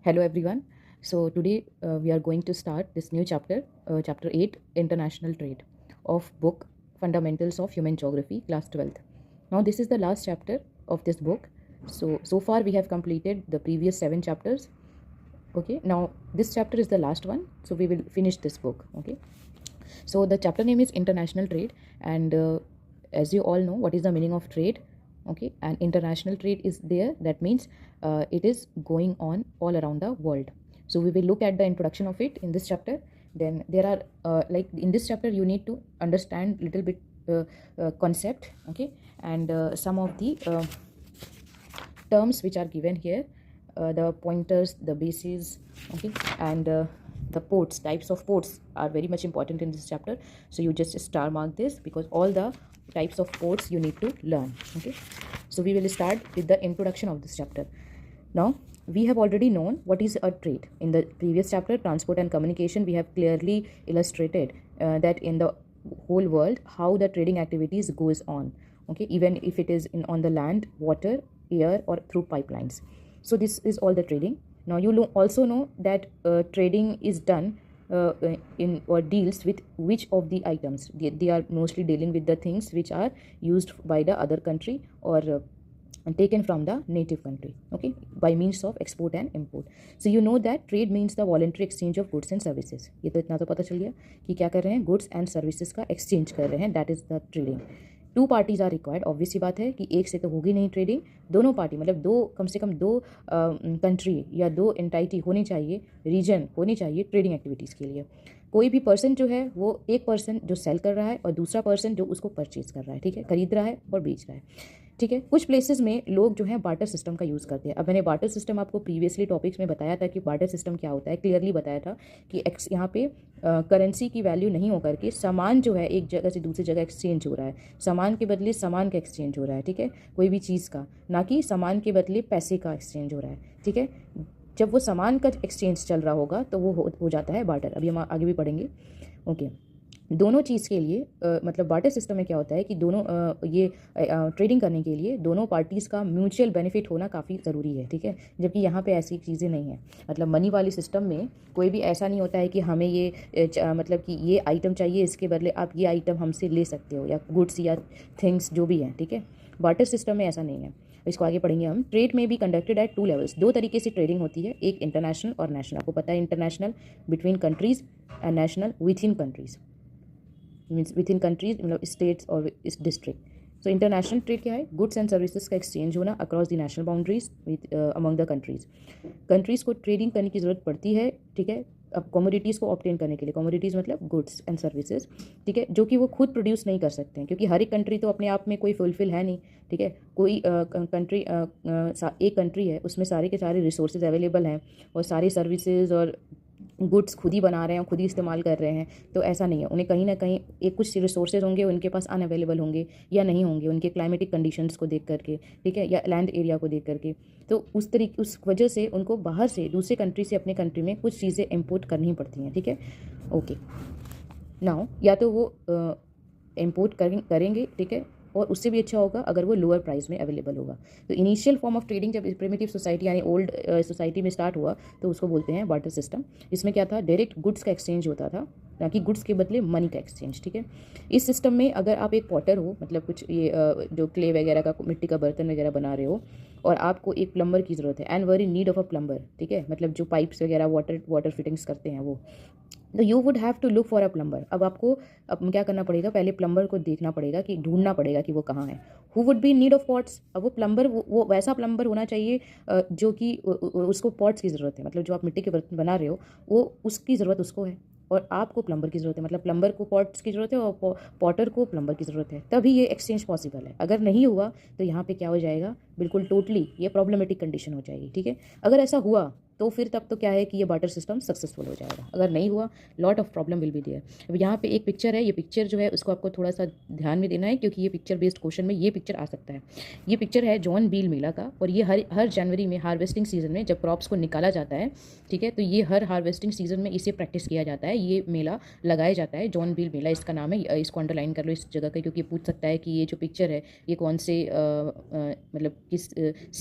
Hello everyone. So today we are going to start this new chapter, chapter 8, International Trade, of book Fundamentals of Human Geography, class 12th. Now this is the last chapter of this book. So far we have completed the previous 7 chapters. Okay, now this chapter is the last one, so we will finish this book. Okay, so the chapter name is International Trade, and as you all know, what is the meaning of trade? Okay, and international trade is there. That means it is going on all around the world. So we will look at the introduction of it in this chapter. Then there are like in this chapter you need to understand little bit concept. Okay, and some of the terms which are given here, the pointers, the bases. Okay, and the ports, types of ports are very much important in this chapter, so you just star mark this because all the types of ports you need to learn. Okay, so we will start with the introduction of this chapter. Now we have already known what is a trade. In the previous chapter, transport and communication, we have clearly illustrated that in the whole world how the trading activities goes on. Okay, even if it is on the land, water, air, or through pipelines. So this is all the trading. Now you also know that trading is done in or deals with which of the items. They are mostly dealing with the things which are used by the other country or taken from the native country, okay, by means of export and import. So you know that trade means the voluntary exchange of goods and services. ये तो इतना तो पता चल गया कि क्या कर रहे हैं, goods and services का exchange कर रहे हैं, that is the trading. Two parties are required. Obvious सी बात है कि एक से तो होगी नहीं ट्रेडिंग, दोनों पार्टी मतलब दो, कम से कम दो कंट्री या दो एंटाइटी होनी चाहिए, रीजन होनी चाहिए ट्रेडिंग एक्टिविटीज़ के लिए. कोई भी पर्सन जो है वो एक पर्सन जो सेल कर रहा है और दूसरा पर्सन जो उसको परचेज कर रहा है, ठीक है, खरीद रहा है और बेच रहा है. ठीक है, कुछ प्लेसेस में लोग जो है बार्टर सिस्टम का यूज़ करते हैं. अब मैंने बार्टर सिस्टम आपको प्रीवियसली टॉपिक्स में बताया था कि बार्टर सिस्टम क्या होता है, क्लियरली बताया था कि यहाँ पे करेंसी की वैल्यू नहीं होकर के सामान जो है एक जगह से दूसरी जगह एक्सचेंज हो रहा है, सामान के बदले सामान का एक्सचेंज हो रहा है. ठीक है, कोई भी चीज़ का, ना कि सामान के बदले पैसे का एक्सचेंज हो रहा है. ठीक है, जब वो सामान का एक्सचेंज चल रहा होगा तो वो हो जाता है बार्टर. अभी हम आगे भी पढ़ेंगे. ओके, दोनों चीज़ के लिए मतलब बार्टर सिस्टम में क्या होता है कि दोनों ये ट्रेडिंग करने के लिए दोनों पार्टीज़ का म्यूचुअल बेनिफिट होना काफ़ी ज़रूरी है. ठीक है, जबकि यहाँ पे ऐसी चीज़ें नहीं है. मतलब मनी वाली सिस्टम में कोई भी ऐसा नहीं होता है कि हमें ये मतलब कि ये आइटम चाहिए, इसके बदले आप ये आइटम हमसे ले सकते हो, या गुड्स या थिंग्स जो भी हैं. ठीक है, बार्टर सिस्टम में ऐसा नहीं है. इसको आगे पढ़ेंगे हम. ट्रेड में भी कंडक्टेड एट 2 लेवल्स. दो तरीके से ट्रेडिंग होती है, एक इंटरनेशनल और नेशनल. आपको पता है international between countries and national with in countries. Means with in countries मतलब स्टेट्स और इस डिस्ट्रिक्ट. सो इंटरनेशनल ट्रेड क्या है? गुड्स एंड सर्विसेज का एक्सचेंज होना across the national boundaries with among the countries. Countries को ट्रेडिंग करने की ज़रूरत पड़ती है. ठीक है, अब कमोडिटीज़ को ऑब्टेन करने के लिए, कमोडिटीज़ मतलब गुड्स एंड सर्विसेज, ठीक है, जो कि वो खुद प्रोड्यूस नहीं कर सकते हैं, क्योंकि हर एक कंट्री तो अपने आप में कोई फुलफिल है नहीं. ठीक है, कोई कंट्री एक कंट्री है, उसमें सारे के सारे रिसोर्सेज अवेलेबल हैं और सारे सर्विसेज और गुड्स खुद ही बना रहे हैं, खुद ही इस्तेमाल कर रहे हैं. तो ऐसा नहीं है. उन्हें कहीं ना कहीं एक कुछ रिसोर्सेज होंगे उनके पास अनअवेलेबल होंगे या नहीं होंगे, उनके क्लाइमेटिक कंडीशंस को देख करके, ठीक है, या लैंड एरिया को देख करके. तो उस वजह से उनको बाहर से दूसरे कंट्री से अपने कंट्री में कुछ चीज़ें इम्पोर्ट करनी पड़ती हैं. ठीक है, ओके. नाउ या तो वो इम्पोर्ट करेंगे, ठीक है, और उससे भी अच्छा होगा अगर वो लोअर प्राइस में अवेलेबल होगा. तो इनिशियल फॉर्म ऑफ ट्रेडिंग जब प्रिमिटिव सोसाइटी यानी ओल्ड सोसाइटी में स्टार्ट हुआ तो उसको बोलते हैं बार्टर सिस्टम. इसमें क्या था? डायरेक्ट गुड्स का एक्सचेंज होता था, ना कि गुड्स के बदले मनी का एक्सचेंज. ठीक है, इस सिस्टम में अगर आप एक पॉटर हो, मतलब कुछ ये जो क्ले वगैरह का, मिट्टी का बर्तन वगैरह बना रहे हो, और आपको एक प्लम्बर की ज़रूरत है, and very need of a plumber. ठीक है, मतलब जो पाइप्स वगैरह वाटर फिटिंग्स करते हैं वो, तो you would have to look for a plumber. अब क्या करना पड़ेगा? पहले प्लम्बर को देखना पड़ेगा, कि ढूंढना पड़ेगा कि वो कहाँ है. Who would be in need of pots. अब वो प्लम्बर वो वैसा प्लम्बर होना चाहिए जो कि उसको पॉट्स की ज़रूरत है, मतलब जो आप मिट्टी के बर्तन बना रहे हो वो उसकी ज़रूरत उसको है, और आपको प्लम्बर की ज़रूरत है. मतलब प्लम्बर को पॉट्स की ज़रूरत है और पॉटर को प्लम्बर की ज़रूरत है, तभी ये एक्सचेंज पॉसिबल है. अगर नहीं हुआ तो यहाँ पे क्या हो जाएगा? बिल्कुल टोटली ये प्रॉब्लमेटिक कंडीशन हो जाएगी. ठीक है, अगर ऐसा हुआ तो फिर तब तो क्या है कि ये बार्टर सिस्टम सक्सेसफुल हो जाएगा. अगर नहीं हुआ, lot of problem will be there. अब यहाँ पे एक पिक्चर है, ये पिक्चर जो है उसको आपको थोड़ा सा ध्यान में देना है, क्योंकि ये पिक्चर बेस्ड क्वेश्चन में ये पिक्चर आ सकता है. ये पिक्चर है जॉन बील मेला का, और ये हर जनवरी में हार्वेस्टिंग सीजन में जब क्रॉप्स को निकाला जाता है, ठीक है, तो ये हर हार्वेस्टिंग सीजन में इसे प्रैक्टिस किया जाता है. ये मेला लगाया जाता है, जॉन बील मेला इसका नाम है. इसको अंडरलाइन कर लो इस जगह का, क्योंकि पूछ सकता है कि ये जो पिक्चर है ये कौन से मतलब किस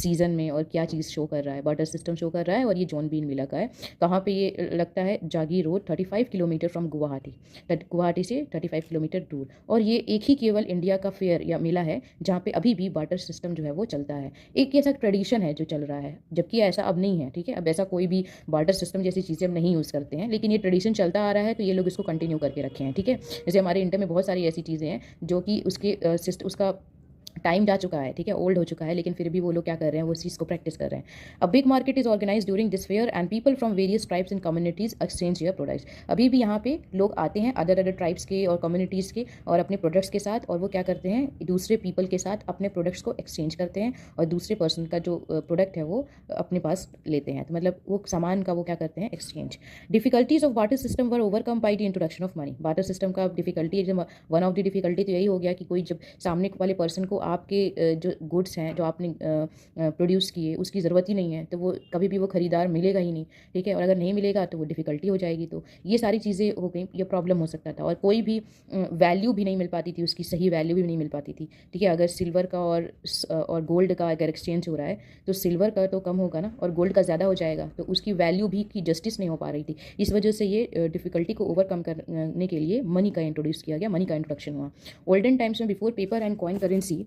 सीज़न में और क्या चीज़ शो कर रहा है. बार्टर सिस्टम शो कर रहा है, और ये जॉन बीन मिला का है। कहाँ पे ये लगता है? Jagiroad, 35 kilometre from Guwahati, Guwahati से 35 किलोमीटर दूर। और ये एक ही केवल इंडिया का फेयर या मेला है जहाँ पे अभी भी बार्टर सिस्टम जो है वो चलता है। एक ऐसा ट्रेडिशन है जो चल रहा है, जबकि ऐसा अब नहीं है, ठीक है। अब ऐसा कोई भी बार्टर सिस्टम जैसी चीज़ें हम नहीं यूज़ करते हैं, लेकिन ये ट्रेडिशन चलता आ रहा है तो ये लोग इसको कंटिन्यू करके रखे हैं, ठीक है। जैसे हमारे इंडिया में बहुत सारी ऐसी चीज़ें हैं जो कि उसका टाइम जा चुका है, ठीक है, ओल्ड हो चुका है, लेकिन फिर भी वो लोग क्या कर रहे हैं, वो चीज़ को प्रैक्टिस कर रहे हैं। A big market is organise during this fair and people from various tribes and communities exchange your products. अभी भी यहाँ पे लोग आते हैं अदर अदर ट्राइब्स के और कम्युनिटीज़ के और अपने प्रोडक्ट्स के साथ, और वो क्या करते हैं, दूसरे पीपल के साथ अपने प्रोडक्ट्स को एक्सचेंज करते हैं और दूसरे पर्सन का जो प्रोडक्ट है वो अपने पास लेते हैं। तो मतलब वो सामान का वो क्या करते हैं, exchange. Difficulties of barter system were overcome by the introduction of money. Barter system का difficulty, one of the difficulty तो यही हो गया कि कोई जब सामने वाले पर्सन को आपके जो गुड्स हैं जो आपने प्रोड्यूस किए उसकी ज़रूरत ही नहीं है, तो वो कभी भी वो ख़रीदार मिलेगा ही नहीं, ठीक है। और अगर नहीं मिलेगा तो वो डिफ़िकल्टी हो जाएगी। तो ये सारी चीज़ें हो गई, ये प्रॉब्लम हो सकता था। और कोई भी वैल्यू भी नहीं मिल पाती थी, उसकी सही वैल्यू भी नहीं मिल पाती थी, ठीक है। अगर सिल्वर का और गोल्ड का अगर एक्सचेंज हो रहा है तो सिल्वर का तो कम होगा ना, और गोल्ड का ज़्यादा हो जाएगा, तो उसकी वैल्यू भी की जस्टिस नहीं हो पा रही थी। इस वजह से ये डिफ़िकल्टी को ओवरकम करने के लिए मनी का इंट्रोड्यूस किया गया, मनी का इंट्रोडक्शन हुआ। ओल्डन टाइम्स में before paper and coin currency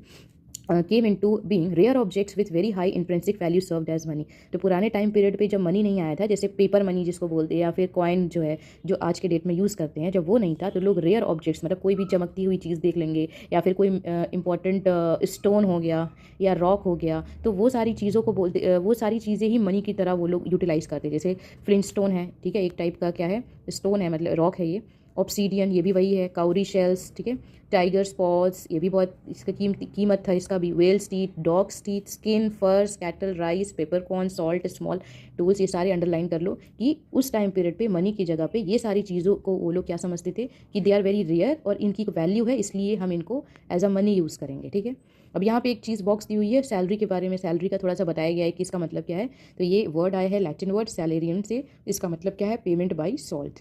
came into being, rare objects with very high intrinsic value served as money। तो पुराने टाइम पीरियड पे जब मनी नहीं आया था, जैसे पेपर मनी जिसको बोलते हैं या फिर कॉइन जो है जो आज के डेट में यूज़ करते हैं, जब वो नहीं था तो लोग रेयर ऑब्जेक्ट्स, मतलब कोई भी चमकती हुई चीज़ देख लेंगे या फिर कोई इंपॉर्टेंट स्टोन हो गया या रॉक हो गया, तो वो सारी चीज़ों को बोलते, वो सारी चीज़ें ही मनी की तरह वो लोग यूटिलाइज़ करते। जैसे फ्लिंट स्टोन है, ठीक है, एक टाइप का क्या है, स्टोन है, मतलब रॉक है ये। ऑब्सीडियन, ये भी वही है। काउरी शेल्स, ठीक है। टाइगर स्पॉट्स, ये भी बहुत इसका कीमत था इसका भी। Whales teeth, dogs teeth, skin, furs, cattle, rice, peppercorn, salt, small tools, ये सारे अंडरलाइन कर लो कि उस टाइम पीरियड पे मनी की जगह पे ये सारी चीज़ों को वो लोग क्या समझते थे कि दे आर वेरी रेयर और इनकी वैल्यू है, इसलिए हम इनको एज अ मनी यूज़ करेंगे, ठीक है। अब यहाँ पे एक चीज़ बॉक्स दी हुई है सैलरी के बारे में। सैलरी का थोड़ा सा बताया गया है कि इसका मतलब क्या है। तो ये वर्ड आया है लैटिन वर्ड सैलेरियन से, इसका मतलब क्या है, पेमेंट बाई सॉल्ट,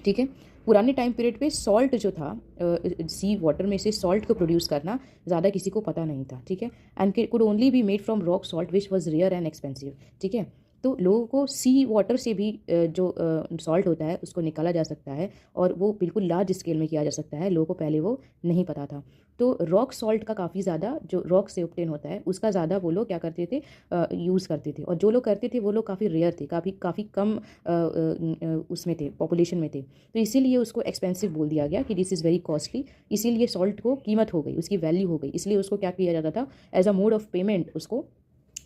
ठीक है। पुराने टाइम पीरियड पे सॉल्ट जो था, सी वाटर में से सॉल्ट को प्रोड्यूस करना ज़्यादा किसी को पता नहीं था, ठीक है। And could only be made from rock salt which was rare and expensive, ठीक है। तो लोगों को सी वाटर से भी जो सॉल्ट होता है उसको निकाला जा सकता है और वो बिल्कुल लार्ज स्केल में किया जा सकता है, लोगों को पहले वो नहीं पता था। तो रॉक सॉल्ट का काफ़ी ज़्यादा, जो रॉक से ऑब्टेन होता है उसका ज़्यादा वो लोग क्या करते थे, यूज़ करते थे। और जो लोग करते थे वो लोग काफ़ी रेयर थे, काफ़ी कम उसमें थे, पॉपुलेशन में थे। तो इसीलिए उसको एक्सपेंसिव बोल दिया गया कि दिस इज़ वेरी कॉस्टली, इसीलिए सॉल्ट को कीमत हो गई, उसकी वैल्यू हो गई, इसलिए उसको क्या किया जाता था, as a mode of payment उसको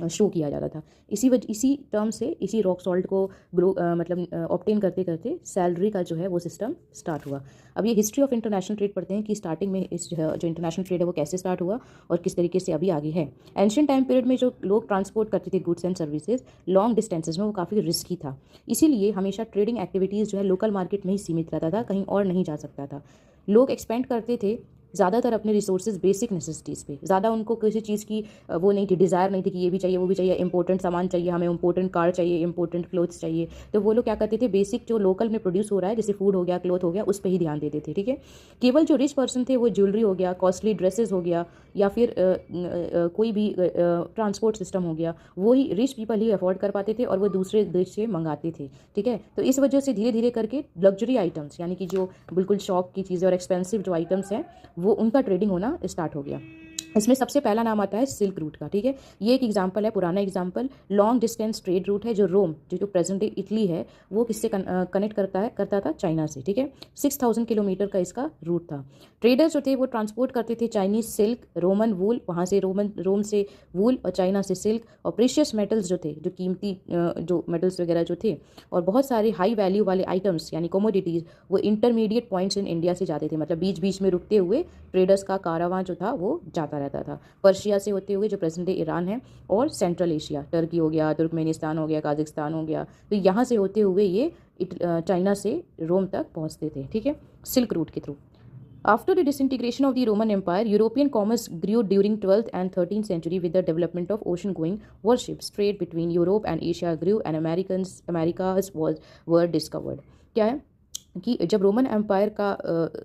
शो किया जाता था। इसी टर्म से, इसी रॉक सॉल्ट को मतलब ऑब्टेन करते करते सैलरी का जो है वो सिस्टम स्टार्ट हुआ। अब ये हिस्ट्री ऑफ इंटरनेशनल ट्रेड पढ़ते हैं कि स्टार्टिंग में इस जो इंटरनेशनल ट्रेड है वो कैसे स्टार्ट हुआ और किस तरीके से अभी आगे है। एंशियंट टाइम पीरियड में जो लोग ट्रांसपोर्ट करते थे goods and services long distances में, वो काफ़ी रिस्की था, इसीलिए हमेशा ट्रेडिंग एक्टिविटीज़ जो है लोकल मार्केट में ही सीमित रहता था, कहीं और नहीं जा सकता था। लोग एक्सपेंड करते थे ज़्यादातर अपने रिसोर्सेज बेसिक नेसेसिटीज़ पे, ज़्यादा उनको किसी चीज़ की वो नहीं थी, डिज़ायर नहीं थी कि ये भी चाहिए वो भी चाहिए, इंपॉर्टेंट सामान चाहिए हमें, इंपॉर्टेंट कार चाहिए, इंपॉर्टेंट क्लोथ्स चाहिए। तो वो लोग क्या करते थे, बेसिक जो लोकल में प्रोड्यूस हो रहा है जैसे फूड हो गया, क्लोथ हो गया, उस पर ही ध्यान देते थे, ठीक है। केवल जो रिच पर्सन थे वो ज्वेलरी हो गया, कॉस्टली ड्रेसेस हो गया, या फिर कोई भी ट्रांसपोर्ट सिस्टम हो गया, वो ही रिच पीपल ही अफोर्ड कर पाते थे और वो दूसरे देश से मंगाते थे, ठीक है। तो इस वजह से धीरे धीरे करके लग्जरी आइटम्स, यानी कि जो बिल्कुल शौक की चीज़ें और एक्सपेंसिव जो आइटम्स हैं वो उनका ट्रेडिंग होना स्टार्ट हो गया। इसमें सबसे पहला नाम आता है सिल्क रूट का, ठीक है। ये एक एग्जांपल है, पुराना example. Long distance trade route है जो रोम, जो प्रेजेंट डे इटली है, वो किससे कनेक्ट करता था, चाइना से, ठीक है। 6000 किलोमीटर का इसका रूट था। ट्रेडर्स जो थे वो ट्रांसपोर्ट करते थे चाइनीज सिल्क, रोमन वूल, वहाँ से रोम से वूल और चाइना से सिल्क, और प्रीशियस मेटल्स जो थे, जो कीमती जो मेटल्स वगैरह जो थे, और बहुत सारे हाई वैल्यू वाले आइटम्स यानी कोमोडिटीज़, वो इंटरमीडिएट पॉइंट्स इन इंडिया से जाते थे, मतलब बीच बीच में रुकते हुए ट्रेडर्स का कारावां जो था वो जाता रहता था। पर्शिया से होते हुए जो प्रेजेंट डे ईरान है, और सेंट्रल एशिया, टर्की हो गया, तुर्कमेनिस्तान हो गया, काजाकिस्तान हो गया, तो यहाँ से होते हुए ये चाइना से रोम तक पहुँचते थे, ठीक है, सिल्क रूट के through. After the disintegration of the Roman Empire, European commerce grew during 12th and 13th century with the development of ocean-going warships. Trade between Europe and Asia grew and Americas were discovered. क्या है कि जब Roman empire का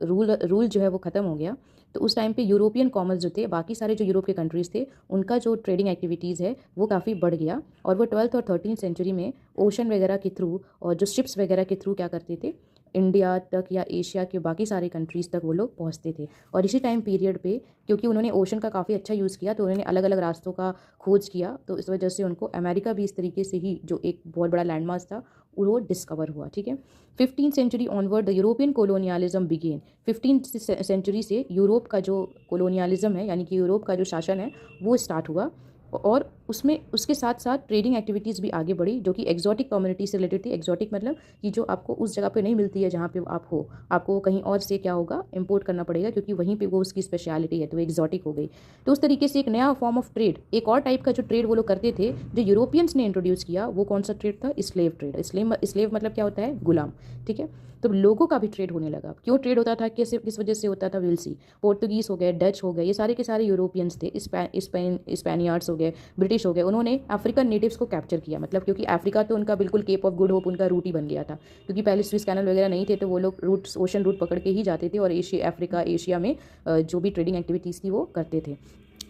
rule जो है वो ख़त्म हो गया, तो उस टाइम पे यूरोपियन कॉमर्स जो थे, बाकी सारे जो यूरोप के कंट्रीज़ थे, उनका जो ट्रेडिंग एक्टिविटीज़ है वो काफ़ी बढ़ गया और वो 12th और 13th सेंचुरी में ओशन वगैरह के थ्रू और जो शिप्स वगैरह के थ्रू क्या करते थे, इंडिया तक या एशिया के बाकी सारे कंट्रीज़ तक वो लोग पहुंचते थे। और इसी टाइम पीरियड पे क्योंकि उन्होंने ओशन का काफ़ी अच्छा यूज़ किया तो उन्होंने अलग अलग रास्तों का खोज किया, तो इस वजह से उनको अमेरिका भी इस तरीके से ही जो एक बहुत बड़ा लैंडमार्क था वो डिस्कवर हुआ। ठीक है, 15th century onward the European colonialism began. 15th century से यूरोप का जो कोलोनियलिज्म है यानी कि यूरोप का जो शासन है वो स्टार्ट हुआ और उसमें उसके साथ साथ ट्रेडिंग एक्टिविटीज़ भी आगे बढ़ी जो कि एक्जॉटिक कम्युनिटी से रिलेटेड थी। एक्जॉटिक मतलब कि जो आपको उस जगह पे नहीं मिलती है जहाँ पे आप हो, आपको कहीं और से क्या होगा, इंपोर्ट करना पड़ेगा क्योंकि वहीं पे वो उसकी स्पेशलिटी है, तो एक्जॉटिक हो गई। तो उस तरीके से एक नया फॉर्म ऑफ ट्रेड, एक और टाइप का जो ट्रेड वो लोग करते थे जो यूरोपियंस ने इंट्रोड्यूस किया, वो कौन सा ट्रेड था? Slave trade. स्लेव मतलब क्या होता है? गुलाम। ठीक है, तो लोगों का भी ट्रेड होने लगा। क्यों ट्रेड होता था, कैसे, किस वजह से होता था? Will see. पोर्तुगीज़ हो गए, डच हो गए, ये सारे के सारे यूरोपियंस थे, स्पेनियार्ड्स हो गए, ब्रिटिश हो गए, उन्होंने अफ्रीकन नेटिव्स को कैप्चर किया। मतलब क्योंकि अफ्रीका तो उनका बिल्कुल केप ऑफ गुड होप उनका रूट ही बन गया था, क्योंकि पहले स्विस कैनल वगैरह नहीं थे तो वो लोग रूट्स ओशन रूट पकड़ के ही जाते थे और एशिया में जो भी ट्रेडिंग एक्टिविटीज़ थी वो करते थे।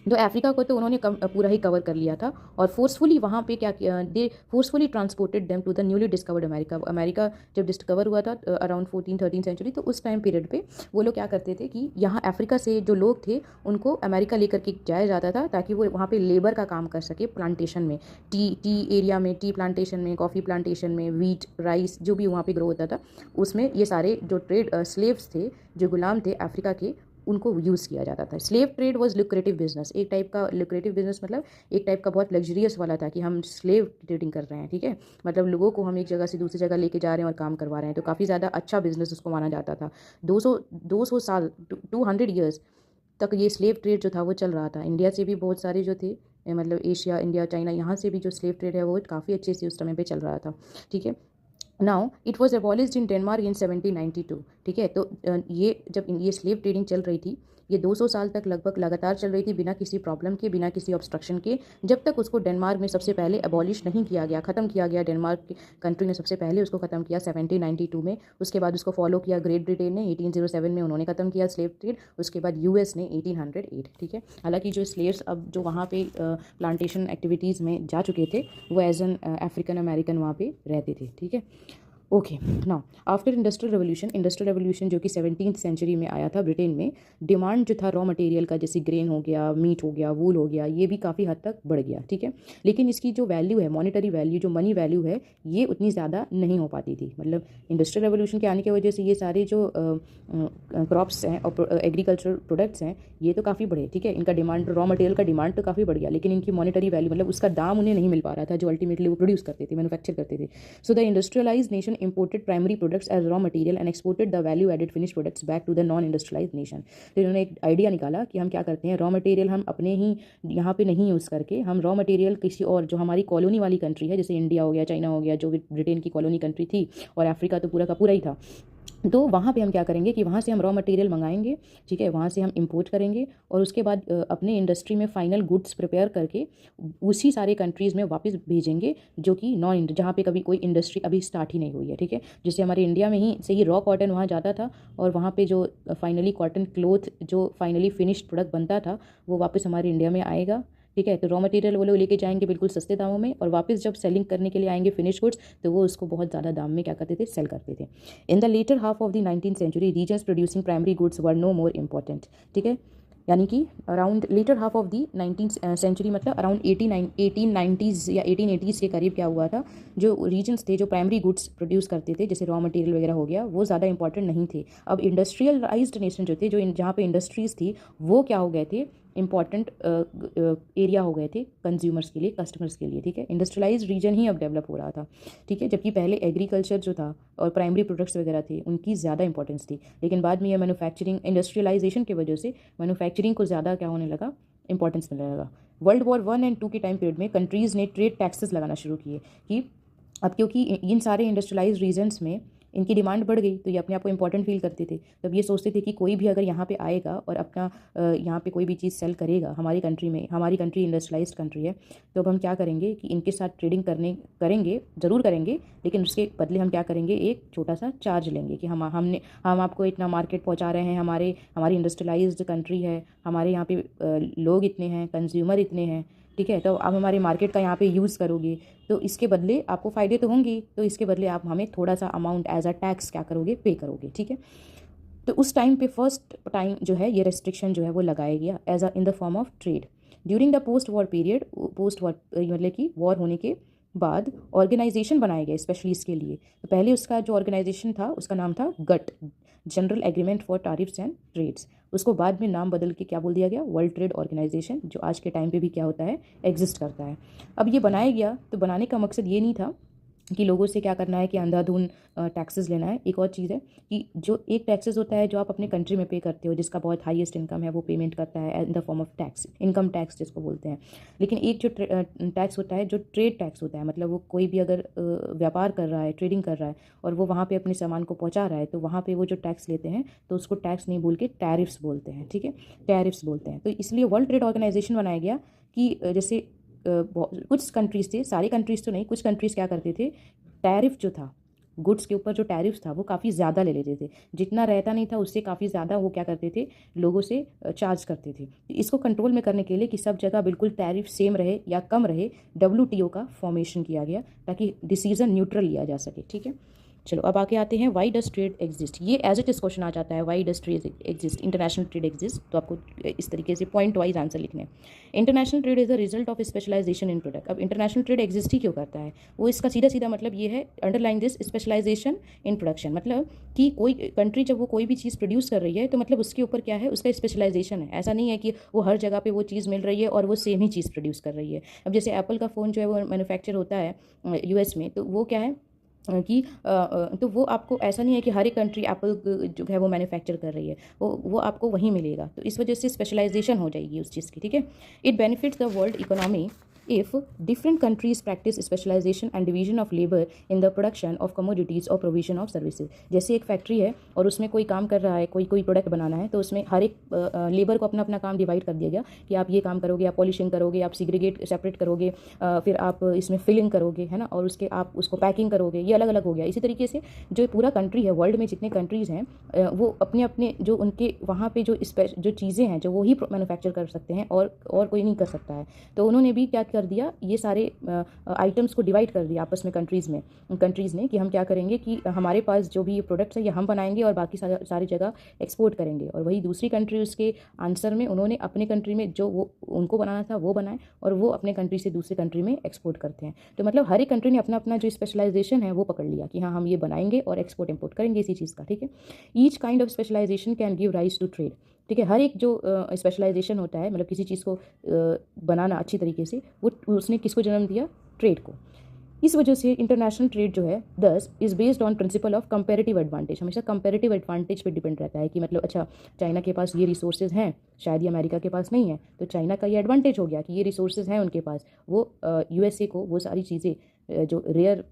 तो अफ्रीका को तो उन्होंने पूरा ही कवर कर लिया था और फोर्सफुली वहाँ पे क्या किया, they forcefully transported them to the newly discovered America. America जब डिस्कवर हुआ था अराउंड 14-13 सेंचुरी, तो उस टाइम पीरियड पे वो लोग क्या करते थे कि यहाँ अफ्रीका से जो लोग थे उनको अमेरिका लेकर के जाया जाता था ताकि वो वहाँ पे लेबर का काम कर सके प्लांटेशन में, टी एरिया में, टी प्लांटेशन में, कॉफ़ी प्लांटेशन में, वीट, राइस जो भी वहाँ पे ग्रो होता था उसमें ये सारे जो स्लेव्स थे, जो गुलाम थे अफ्रीका के, उनको यूज़ किया जाता था। Slave trade was lucrative business, एक टाइप का लुक्रेटिव बिजनेस मतलब एक टाइप का बहुत लग्जरियस वाला था कि हम स्लेव ट्रेडिंग कर रहे हैं। ठीक है, मतलब लोगों को हम एक जगह से दूसरी जगह लेके जा रहे हैं और काम करवा रहे हैं, तो काफ़ी ज़्यादा अच्छा बिजनेस उसको माना जाता था। 200 साल, 200 ईयर्स तक ये स्लेव ट्रेड जो था वो चल रहा था। इंडिया से भी बहुत सारे जो थे, मतलब एशिया, इंडिया, चाइना, यहाँ से भी जो स्लेव ट्रेड है वो काफ़ी अच्छे से उस समय पे चल रहा था। ठीक है, now it was abolished in Denmark in 1792। ठीक है, तो ये जब ये स्लेव ट्रेडिंग चल रही थी, ये 200 साल तक लगभग लगातार चल रही थी बिना किसी प्रॉब्लम के, बिना किसी ऑब्स्ट्रक्शन के, जब तक उसको डेनमार्क में सबसे पहले एबॉलिश नहीं किया गया, ख़त्म किया गया। डेनमार्क कंट्री ने सबसे पहले उसको ख़त्म किया 1792 में। उसके बाद उसको फॉलो किया ग्रेट ब्रिटेन ने 1807 में, उन्होंने ख़त्म किया स्लेव ट्रेड। उसके बाद यूएस ने 1808। ठीक है, हालांकि जो स्लेव्स अब जो वहाँ पे प्लांटेशन एक्टिविटीज़ में जा चुके थे वो एज एन अफ्रीकन अमेरिकन वहाँ पे रहते थे। ठीक है, okay, now after industrial revolution जो कि 17th सेंचुरी में आया था ब्रिटेन में, डिमांड जो था रॉ मटेरियल का, जैसे ग्रेन हो गया, मीट हो गया, वूल हो गया, ये भी काफ़ी हद तक बढ़ गया। ठीक है, लेकिन इसकी जो वैल्यू है, मॉनेटरी वैल्यू, जो मनी वैल्यू है, ये उतनी ज़्यादा नहीं हो पाती थी। मतलब इंडस्ट्रियल रेवोल्यूशन के आने की वजह से ये सारे जो क्रॉप्स हैं और एग्रीकल्चर प्रोडक्ट्स हैं ये तो काफ़ी बढ़े। ठीक है, इनका डिमांड, रॉ मटेरियल का डिमांड तो काफ़ी बढ़ गया, लेकिन इनकी मॉनेटरी वैल्यू मतलब उसका दाम उन्हें नहीं मिल पा रहा था जो अल्टीमेटली वो प्रोड्यूस करते थे, मैन्युफैक्चर करते थे। So the industrialise nation imported primary products as raw material and exported the value added finished products back to the non industrialized nation। तो इन्होंने एक आइडिया निकाला कि हम क्या करते हैं, रॉ मटेरियल हम अपने ही यहाँ पे नहीं यूज़ करके हम रॉ मटेरियल किसी और जो हमारी कॉलोनी वाली कंट्री है, जैसे इंडिया हो गया, चाइना हो गया, जो ब्रिटेन की कॉलोनी कंट्री थी, और अफ्रीका तो पूरा का पूरा ही था, तो वहाँ पे हम क्या करेंगे कि वहाँ से हम रॉ मटेरियल मंगाएंगे। ठीक है, वहाँ से हम इंपोर्ट करेंगे और उसके बाद अपने इंडस्ट्री में फाइनल गुड्स प्रिपेयर करके उसी सारे कंट्रीज़ में वापस भेजेंगे जो कि जहाँ पे कभी कोई इंडस्ट्री अभी स्टार्ट ही नहीं हुई है। ठीक है, जैसे हमारे इंडिया में ही से ही रॉ कॉटन वहाँ जाता था और वहाँ पे जो फाइनली कॉटन क्लोथ जो फाइनली फिनिश्ड प्रोडक्ट बनता था वो वापस हमारे इंडिया में आएगा। ठीक है, तो रॉ मटेरियल वो लोग लेके जाएंगे बिल्कुल सस्ते दामों में और वापस जब सेलिंग करने के लिए आएंगे फिनिश गुड्स तो वो उसको बहुत ज़्यादा दाम में क्या करते थे, सेल करते थे। In the later half of the 19th century regions producing primary goods were no more important. ठीक है, यानी कि around later half of the 19th century मतलब अराउंड 1890s या 1880s के करीब क्या हुआ था, जो रीजन्स थे जो प्राइमरी गुड्स प्रोड्यूस करते थे जैसे रॉ मटेरियल वगैरह हो गया, वो ज़्यादा इंपॉर्टेंट नहीं थे। अब इंडस्ट्रियलाइज्ड नेशन जो थे, जो जहाँ पे इंडस्ट्रीज़ थी, वो क्या हो गए थे, इंपॉर्टेंट एरिया हो गए थे कंज्यूमर्स के लिए, कस्टमर्स के लिए। ठीक है, इंडस्ट्रियलाइज्ड रीजन ही अब डेवलप हो रहा था। ठीक है, जबकि पहले एग्रीकल्चर जो था और प्राइमरी प्रोडक्ट्स वगैरह थे उनकी ज़्यादा इंपॉर्टेंस थी, लेकिन बाद में ये मैन्युफैक्चरिंग, इंडस्ट्रियलाइजेशन की वजह से मैन्युफैक्चरिंग को ज़्यादा क्या होने लगा, इंपॉर्टेंस मिलने लगा। वर्ल्ड वॉर 1 और 2 के टाइम पीरियड में कंट्रीज़ ने ट्रेड टैक्सेस लगाना शुरू किए कि अब क्योंकि इन सारे इंडस्ट्रियलाइज्ड रीजन्स में इनकी डिमांड बढ़ गई तो ये अपने आप को इंपॉर्टेंट फील करते थे। तो अब ये सोचते थे कि कोई भी अगर यहाँ पे आएगा और अपना यहाँ पे कोई भी चीज़ सेल करेगा हमारी कंट्री में, हमारी कंट्री इंडस्ट्रियलाइज्ड कंट्री है, तो अब हम क्या करेंगे कि इनके साथ ट्रेडिंग करेंगे ज़रूर करेंगे, लेकिन उसके बदले हम क्या करेंगे, एक छोटा सा चार्ज लेंगे कि हम आपको इतना मार्केट पहुँचा रहे हैं, हमारी इंडस्ट्रियलाइज्ड कंट्री है, हमारे यहाँ पे लोग इतने हैं, कंज्यूमर इतने हैं, ठीक है, तो आप हमारे मार्केट का यहाँ पे यूज़ करोगे तो इसके बदले आपको फ़ायदे तो होंगे, तो इसके बदले आप हमें थोड़ा सा अमाउंट एज अ टैक्स क्या करोगे, पे करोगे, ठीक है। तो उस टाइम पे फर्स्ट टाइम जो है ये रेस्ट्रिक्शन जो है वो लगाया गया as a in the form of trade during the post war period. Post war मतलब कि वॉर होने के बाद ऑर्गेनाइजेशन बनाए गए स्पेशली इसके लिए। तो पहले उसका जो ऑर्गेनाइजेशन था उसका नाम था GATT, general agreement for tariffs and trades. उसको बाद में नाम बदल के क्या बोल दिया गया, वर्ल्ड ट्रेड ऑर्गेनाइजेशन, जो आज के टाइम पे भी क्या होता है, एग्जिस्ट करता है। अब ये बनाया गया तो बनाने का मकसद ये नहीं था कि लोगों से क्या करना है कि अंधाधुन टैक्सेस लेना है। एक और चीज़ है कि जो एक टैक्सेस होता है जो आप अपने कंट्री में पे करते हो, जिसका बहुत हाईएस्ट इनकम है वो पेमेंट करता है इन the form of tax, income tax जिसको बोलते हैं। लेकिन एक जो टैक्स होता है जो ट्रेड टैक्स होता है, मतलब वो कोई भी अगर व्यापार कर रहा है, ट्रेडिंग कर रहा है और वो वहाँ पे अपने सामान को पहुँचा रहा है, तो वहाँ पे वो जो टैक्स लेते हैं तो उसको टैक्स नहीं बोल के टैरिफ्स बोलते हैं, ठीक है, टैरिफ्स बोलते हैं। तो इसलिए वर्ल्ड ट्रेड ऑर्गेनाइजेशन बनाया गया कि जैसे कुछ कंट्रीज़ थे, सारी कंट्रीज़ तो नहीं, कुछ कंट्रीज़ क्या करते थे, टैरिफ जो था गुड्स के ऊपर, जो टैरिफ था वो काफ़ी ज़्यादा ले लेते थे, जितना रहता नहीं था उससे काफ़ी ज़्यादा वो क्या करते थे, लोगों से चार्ज करते थे। इसको कंट्रोल में करने के लिए कि सब जगह बिल्कुल टैरिफ सेम रहे या कम रहे, WTO का फॉर्मेशन किया गया ताकि डिसीजन न्यूट्रल लिया जा सके, ठीक है। चलो अब आगे आते हैं, वाई डज ट्रेड एग्जिस्ट। ये एज इट इज क्वेश्चन आ जाता है, why does trade exist, international trade exist. तो आपको इस तरीके से पॉइंट वाइज आंसर लिखने हैं। International trade is a result of specialisation in product. अब इंटरनेशनल ट्रेड एग्जिस्ट ही क्यों करता है, वो इसका सीधा सीधा मतलब ये है, underline this, specialisation in production, मतलब कि कोई कंट्री जब वो कोई भी चीज़ प्रोड्यूस कर रही है तो मतलब उसके ऊपर क्या है, उसका स्पेशलाइजेशन है। ऐसा नहीं है कि वो हर जगह पे वो चीज़ मिल रही है और वो सेम ही चीज़ प्रोड्यूस कर रही है। अब जैसे एप्पल का फ़ोन जो है वो मैन्युफैक्चर होता है US में, तो वो क्या है कि तो वो आपको ऐसा नहीं है कि हर एक कंट्री एप्पल जो है वो मैन्युफैक्चर कर रही है, वो आपको वहीं मिलेगा। तो इस वजह से स्पेशलाइजेशन हो जाएगी उस चीज़ की, ठीक है। It benefits the world economy if different countries practice specialization and division of labor in the production of commodities or provision of services। जैसे एक फैक्ट्री है और उसमें कोई काम कर रहा है, कोई प्रोडक्ट बनाना है, तो उसमें हर एक लेबर को अपना अपना काम डिवाइड कर दिया गया कि आप ये काम करोगे, आप पॉलिशिंग करोगे, आप सिग्रीगेट सेपरेट करोगे, फिर आप इसमें फिलिंग करोगे, है ना, और उसके आप उसको पैकिंग करोगे, ये अलग अलग हो गया। इसी तरीके से जो पूरा कंट्री है, वर्ल्ड में जितने कंट्रीज़ हैं वो अपने अपने जो उनके वहाँ पे जो चीज़ें हैं जो वो ही मैन्युफैक्चर कर सकते हैं और कोई नहीं कर सकता है। तो उन्होंने भी क्या कर दिया, ये सारे आइटम्स को डिवाइड कर दिया आपस में कंट्रीज़ ने कि हम क्या करेंगे कि हमारे पास जो भी ये प्रोडक्ट्स है ये हम बनाएंगे और बाकी सारी जगह एक्सपोर्ट करेंगे। और वही दूसरी कंट्री उसके आंसर में उन्होंने अपने कंट्री में जो वो उनको बनाना था वो बनाए और वो अपने कंट्री से दूसरी कंट्री में एक्सपोर्ट करते हैं। तो मतलब हर एक कंट्री ने अपना अपना जो स्पेशलाइजेशन है वो पकड़ लिया कि हाँ हम ये बनाएंगे और एक्सपोर्ट इम्पोर्ट करेंगे इसी चीज़ का, ठीक है। Each kind of specialization can give rise to trade, ठीक है। हर एक जो स्पेशलाइजेशन होता है, मतलब किसी चीज़ को बनाना अच्छी तरीके से, वो उसने किसको जन्म दिया, ट्रेड को। इस वजह से इंटरनेशनल ट्रेड जो है दस is based on principle of comparative advantage, हमेशा कंपैरेटिव एडवांटेज पे डिपेंड रहता है कि मतलब अच्छा चाइना के पास ये रिसोर्सेज हैं, शायद ये अमेरिका के पास नहीं है, तो चाइना का ये एडवांटेज हो गया कि ये रिसोर्सेज हैं उनके पास, वो USA को वो सारी चीज़ें जो रेयर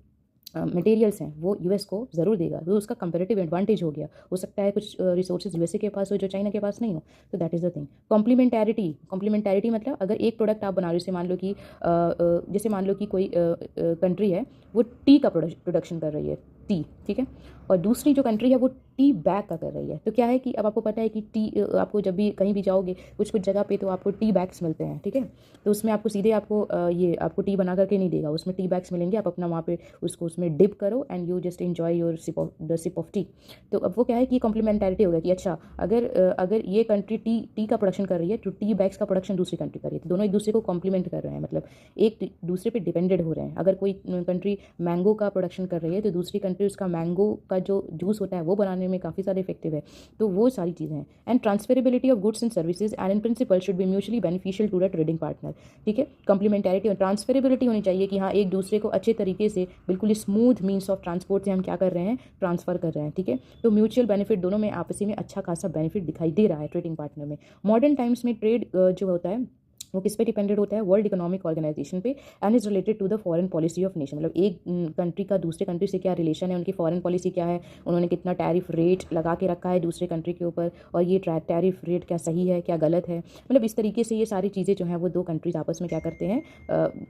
मटेरियल्स हैं वो US को ज़रूर देगा, तो उसका कंपैरेटिव एडवांटेज हो गया। हो सकता है कुछ रिसोर्सेज USA के पास हो जो चाइना के पास नहीं हो, तो दैट इज़ द थिंग। कॉम्प्लीमेंटैरिटी मतलब अगर एक प्रोडक्ट आप बना रहे हो, जैसे मान लो कि कोई कंट्री है वो टी का प्रोडक्शन कर रही है, टी, ठीक है, और दूसरी जो कंट्री है वो टी बैग का कर रही है। तो क्या है कि अब आपको पता है कि टी आपको जब भी कहीं भी जाओगे कुछ जगह पे तो आपको टी बैग्स मिलते हैं, ठीक है। तो उसमें आपको सीधे आपको टी बना करके नहीं देगा, उसमें टी बैग्स मिलेंगे, आप अपना वहाँ पे उसको उसमें डिप करो and you just enjoy your sip of tea. तो अब वो क्या है कि कॉम्प्लीमेंटैरिटी हो गया कि अच्छा अगर ये कंट्री टी का प्रोडक्शन कर रही है तो टी बैग्स का प्रोडक्शन दूसरी कंट्री कर रही है, तो दोनों एक दूसरे को कॉम्प्लीमेंट कर रहे हैं, मतलब एक दूसरे पे डिपेंडेड हो रहे हैं। अगर कोई कंट्री मैंगो का प्रोडक्शन कर रही है तो दूसरी कंट्री उसका मैंगो का जो जूस होता है वो बनाने में काफ़ी ज़्यादा इफेक्टिव है। तो वो सारी चीज़ें हैं। And transferability of goods and services and in principle should be mutually beneficial to the trading partner, ठीक है। कॉम्प्लीमेंटैरिटी और ट्रांसफरेबिलिटी होनी चाहिए कि हाँ एक दूसरे को अच्छे तरीके से बिल्कुल स्मूथ मीन्स ऑफ ट्रांसपोर्ट से हम क्या कर रहे हैं, ट्रांसफर कर रहे हैं, ठीक है। तो म्यूचुअल बेनिफिट दोनों में आपसी में अच्छा खासा बेनिफिट दिखाई दे रहा है ट्रेडिंग पार्टनर में। मॉडर्न टाइम्स में ट्रेड जो होता है वो किस पे डिपेंडेड होता है, वर्ल्ड इकोनॉमिक ऑर्गेनाइजेशन पे, and is related to the foreign policy of nation. मतलब एक कंट्री का दूसरे कंट्री से क्या रिलेशन है, उनकी फॉरेन पॉलिसी क्या है, उन्होंने कितना टैरिफ रेट लगा के रखा है दूसरे कंट्री के ऊपर, और ये टैरिफ रेट क्या सही है क्या गलत है। मतलब इस तरीके से ये सारी चीज़ें जो हैं वो दो कंट्रीज आपस में क्या करते हैं,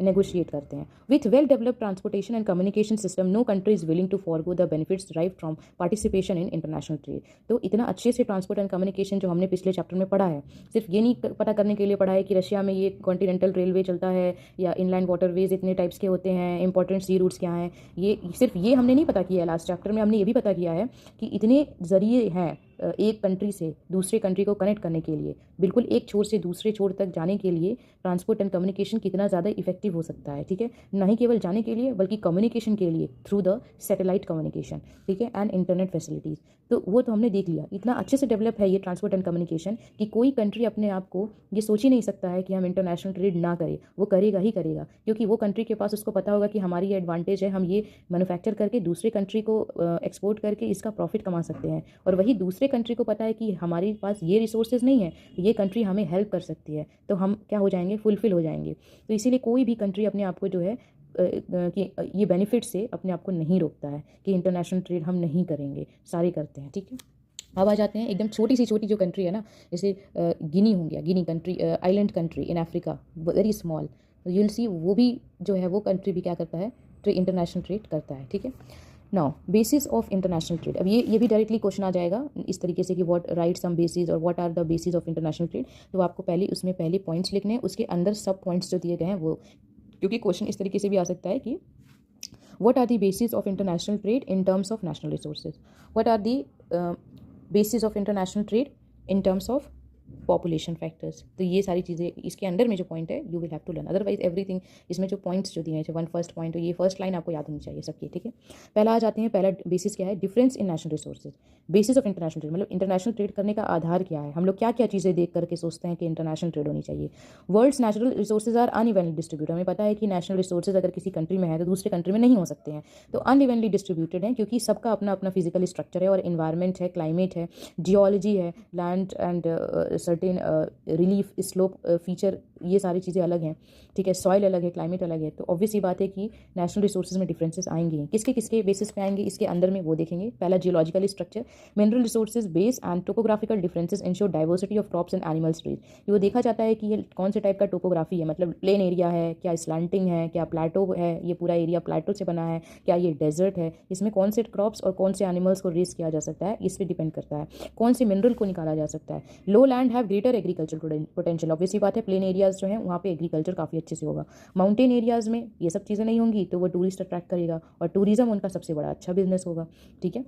नेगोशिएट करते हैं। With well developed transportation and communication system, no country is willing to forgo the benefits drive from participation in international trade. तो इतना अच्छे से ट्रांसपोर्ट एंड कम्युनिकेशन जो हमने पिछले चैप्टर में पढ़ा है, सिर्फ ये नहीं पता करने के लिए पढ़ा है कि रशिया में ये कॉन्टिनेंटल रेलवे चलता है या इनलाइन वाटरवेज इतने टाइप्स के होते हैं, इंपॉर्टेंट सी रूट्स क्या हैं, ये सिर्फ ये हमने नहीं पता किया है। लास्ट चैप्टर में हमने ये भी पता किया है कि इतने जरिए हैं एक कंट्री से दूसरे कंट्री को कनेक्ट करने के लिए, बिल्कुल एक छोर से दूसरे छोर तक जाने के लिए ट्रांसपोर्ट एंड कम्युनिकेशन कितना ज़्यादा इफेक्टिव हो सकता है, ठीक है। नहीं केवल जाने के लिए बल्कि कम्युनिकेशन के लिए थ्रू द सैटेलाइट कम्युनिकेशन, ठीक है, एंड इंटरनेट फैसिलिटीज़। तो वो तो हमने देख लिया, इतना अच्छे से डेवलप है ये ट्रांसपोर्ट एंड कम्युनिकेशन कि कोई कंट्री अपने आप को ये सोच ही नहीं सकता है कि हम इंटरनेशनल ट्रेड ना करें। वो करेगा ही करेगा, क्योंकि वो कंट्री के पास उसको पता होगा कि हमारी ये एडवांटेज है, हम ये मैन्युफैक्चर करके दूसरे कंट्री को एक्सपोर्ट करके इसका प्रॉफिट कमा सकते हैं। और वही दूसरे कंट्री को पता है कि हमारे पास ये रिसोर्सेज नहीं है, ये कंट्री हमें हेल्प कर सकती है, तो हम क्या हो जाएंगे, फुलफिल हो जाएंगे। तो इसीलिए कोई भी कंट्री अपने आप को जो है कि ये बेनिफिट से अपने आप को नहीं रोकता है कि इंटरनेशनल ट्रेड हम नहीं करेंगे, सारे करते हैं, ठीक है। अब आ जाते हैं एकदम छोटी जो कंट्री है ना, जैसे गिनी हो गया, Guinea country, island country in Africa, very small, you will see वो भी जो है वो कंट्री भी क्या करता है, इंटरनेशनल ट्रेड करता है, ठीक है। Now basis of international trade, अब ये भी डायरेक्टली क्वेश्चन आ जाएगा इस तरीके से कि व्हाट राइट सम बेसिस और what are the basis of international trade. तो आपको पहले पॉइंट्स लिखने हैं, उसके अंदर सब पॉइंट्स जो दिए गए हैं वो, क्योंकि क्वेश्चन इस तरीके से भी आ सकता है कि what are the basis of international trade in terms of national resources, what are the basis of international trade in terms of population factors. तो ये सारी चीज़ें इसके अंडर में जो पॉइंट है you will have to learn, otherwise everything इसमें जो पॉइंट्स जो दिए हैं, वन फर्स्ट पॉइंट, तो ये फर्स्ट लाइन आपको याद होनी चाहिए सबकी, ठीक है। पहला आ जाते हैं, पहला बेसिस क्या है, difference in national resources. Basis of international trade मतलब इंटरनेशनल ट्रेड करने का आधार क्या है, हम लोग क्या क्या चीज़ें देख करके सोचते हैं कि इंटरनेशनल ट्रेड होनी चाहिए। World's natural resources are unevenly distributed, हमें पता है कि नेशनल रिसोर्सेज अगर किसी कंट्री में है तो दूसरे कंट्री में नहीं हो सकते हैं, तो अनइवनली डिस्ट्रीब्यूटेड है क्योंकि सबका अपना अपना फिजिकल स्ट्रक्चर है और इन्वायरमेंट है, क्लाइमेट है, जियोलॉजी है, land and certain relief, slope feature, ये सारी चीज़ें अलग हैं, ठीक है, सॉइल अलग है, क्लाइमेट अलग है। तो ऑब्वियस ही बात है कि नेशनल रिसोर्सेज में डिफरेंसेस आएंगे। किसके बेसिस पे आएंगे, इसके अंदर में वो देखेंगे। पहला geological structure, mineral resources base and topographical differences ensure diversity of crops and animals trees. ये वो देखा जाता है कि ये कौन से टाइप का टोपोग्राफी है, मतलब प्लेन एरिया है क्या, स्लैंटिंग है क्या, प्लेटो है, ये पूरा एरिया प्लेटो से बना है क्या, ये डेजर्ट है, इसमें कौन से क्रॉप्स और कौन से एनिमल्स को रेस किया जा सकता है, इस पर डिपेंड करता है। कौन से मिनरल को निकाला जा सकता है। लो land have greater agriculture potential, obviously बात है प्लेन एरियाज जो हैं वहाँ पे एग्रीकल्चर काफ़ी अच्छे से होगा। माउंटेन एरियाज में ये सब चीज़ें नहीं होंगी तो वो टूरिस्ट अट्रैक्ट करेगा और टूरिज्म उनका सबसे बड़ा अच्छा बिजनेस होगा, ठीक है।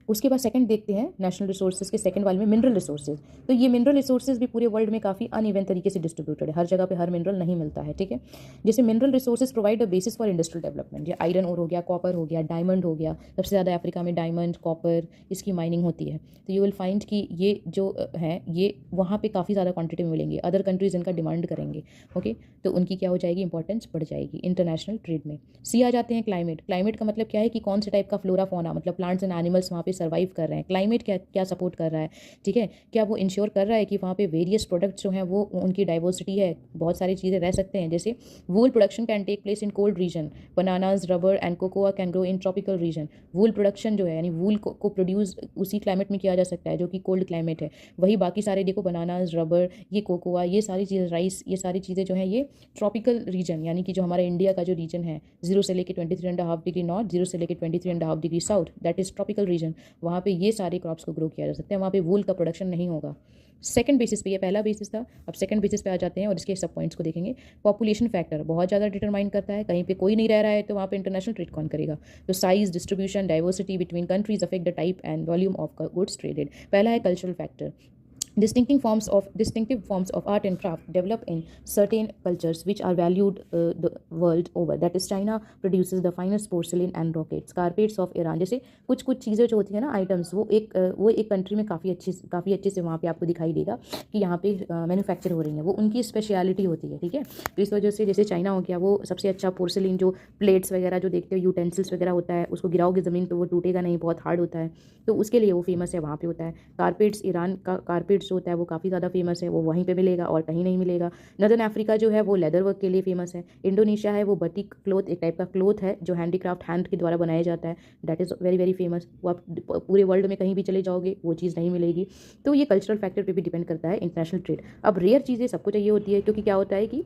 उसके बाद सेकंड देखते हैं नेशनल रिसोर्सेज के सेकंड वाले में मिनरल रिसोर्सेज। तो ये मिनरल रिसोर्सेज भी पूरे वर्ल्ड में काफ़ी अनइवन तरीके से डिस्ट्रीब्यूटेड है, हर जगह पे हर मिनरल नहीं मिलता है, ठीक है। जैसे mineral resources provide a basis for industrial development, ये आयरन ओर हो गया, कॉपर हो गया, डायमंड हो गया, सबसे ज़्यादा अफ्रीका में डायमंड, कॉपर, इसकी माइनिंग होती है। तो यू विल फाइंड कि ये जो है ये वहाँ पर काफ़ी ज़्यादा क्वान्टिटी में मिलेंगे, अदर कंट्रीज इनका डिमांड करेंगे, ओके, तो उनकी क्या हो जाएगी, इंपॉर्टेंस बढ़ जाएगी इंटरनेशनल ट्रेड में। सी आ जाते हैं क्लाइमेट। क्लाइमेट का मतलब क्या है कि कौन से टाइप का फ्लोरा फौना, मतलब प्लांट्स एंड एनिमल्स वहाँ पे सर्वाइव कर रहे हैं। क्लाइमेट क्या सपोर्ट कर रहा है, ठीक है, क्या वो इंश्योर कर रहा है कि वहाँ पे वेरियस प्रोडक्ट्स जो हैं वो उनकी डाइवर्सिटी है, बहुत सारी चीज़ें रह सकते हैं। जैसे wool production can take place in cold region, bananas, rubber and cocoa can grow in tropical region. Wool production जो है यानी वूल को प्रोड्यूस उसी क्लाइमेट में किया जा सकता है जो कि कोल्ड क्लाइमेट है। वही बाकी सारे देखो बनानाज, रबर, ये कोकोआ, ये सारी चीज़ें, राइस, ये सारी चीज़ें जो हैं ये ट्रॉपिकल रीजन यानी कि जो हमारा इंडिया का जो रीजन है 0 से लेकर 23.5 डिग्री नॉर्थ, 0 से लेकर 23.5 degree south, that is tropical region. वहाँ पे ये सारे क्रॉप्स को ग्रो किया जा सकता है, वहाँ पे वूल का प्रोडक्शन नहीं होगा। सेकंड बेसिस पे, ये पहला बेसिस था, अब सेकंड बेसिस पे आ जाते हैं और इसके सब पॉइंट्स को देखेंगे। पॉपुलेशन फैक्टर बहुत ज़्यादा डिटरमाइन करता है, कहीं पे कोई नहीं रह रहा है तो वहाँ पे इंटरनेशनल ट्रेड कौन करेगा। तो size, distribution, diversity between countries affect the type and volume of goods traded. पहला है cultural factor. Distinctive forms of art and craft develop in certain cultures which are valued the world over. That is, China produces the finest porcelain and rockets. Carpets of Iran, जैसे कुछ चीज़ें जो होती है ना, items, वो एक country में काफ़ी अच्छे से वहाँ पे आपको दिखाई देगा कि यहाँ पे मैन्युफैक्चर हो रही है, वो उनकी स्पेशलिटी होती है, ठीक है। तो इस वजह से जैसे चाइना हो गया, वो सबसे अच्छा पोर्सलिन जो प्लेट्स वगैरह जो देखते हो, यूटेंसिल्स वगैरह होता है, उसको गिराओगे ज़मीन तो वो टूटेगा नहीं, बहुत हार्ड होता है, तो उसके लिए वो फेमस है, वहाँ पे होता है। कारपेट्स, ईरान का कारपेट जो होता है वो काफ़ी ज़्यादा फेमस है, वो वहीं पे मिलेगा और कहीं नहीं मिलेगा। नदर्न अफ्रीका जो है वो लेदर वर्क के लिए फेमस है। इंडोनेशिया है वो बटिक क्लोथ, एक टाइप का क्लोथ है जो हैंडीक्राफ्ट हैंड के द्वारा बनाया जाता है, that is very very famous. वो आप पूरे वर्ल्ड में कहीं भी चले जाओगे वो चीज़ नहीं मिलेगी। तो ये कल्चरल फैक्टर पे भी डिपेंड करता है इंटरनेशनल ट्रेड। अब रेयर चीज़ें सबको चाहिए होती है, क्योंकि क्या होता है कि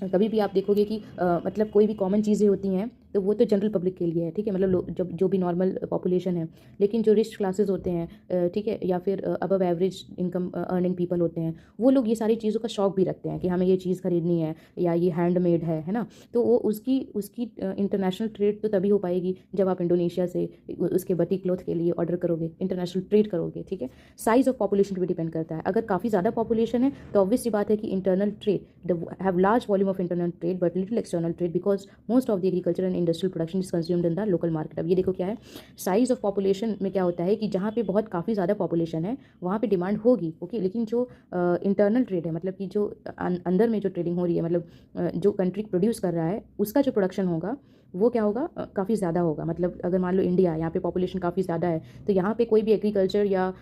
कभी भी आप देखोगे कि मतलब कोई भी कॉमन चीज़ें होती हैं तो वो तो जनरल पब्लिक के लिए है, ठीक है, मतलब जब जो भी नॉर्मल पॉपुलेशन है। लेकिन जो रिच क्लासेस होते हैं, ठीक है, या फिर above average income earning people होते हैं, वो लोग ये सारी चीज़ों का शौक भी रखते हैं कि हमें ये चीज़ खरीदनी है या ये हैंडमेड है ना। तो वो उसकी उसकी इंटरनेशनल ट्रेड तो तभी हो पाएगी जब आप इंडोनेशिया से उसके बटिक क्लोथ के लिए ऑर्डर करोगे, इंटरनेशनल ट्रेड करोगे, ठीक है। साइज़ ऑफ पॉपुलेशन पे डिपेंड करता है। अगर काफ़ी ज़्यादा पॉपुलेशन है तो ऑब्वियस सी बात है कि internal trade have large volume of internal trade but little external trade, because most of the agriculture and industrial production is consumed in the local market. अब ये देखो क्या है, साइज़ ऑफ पॉपुलेशन में क्या होता है कि जहाँ पे बहुत काफ़ी ज़्यादा पॉपुलेशन है वहाँ पे डिमांड होगी, ओके, लेकिन जो इंटरनल ट्रेड है, मतलब कि जो अंदर में जो ट्रेडिंग हो रही है, मतलब जो कंट्री प्रोड्यूस कर रहा है उसका जो प्रोडक्शन होगा वो क्या होगा, काफ़ी ज़्यादा होगा। मतलब अगर मान लो इंडिया, यहाँ पे पॉपुलेशन काफ़ी ज़्यादा है, तो यहाँ पे कोई भी एग्रीकल्चर या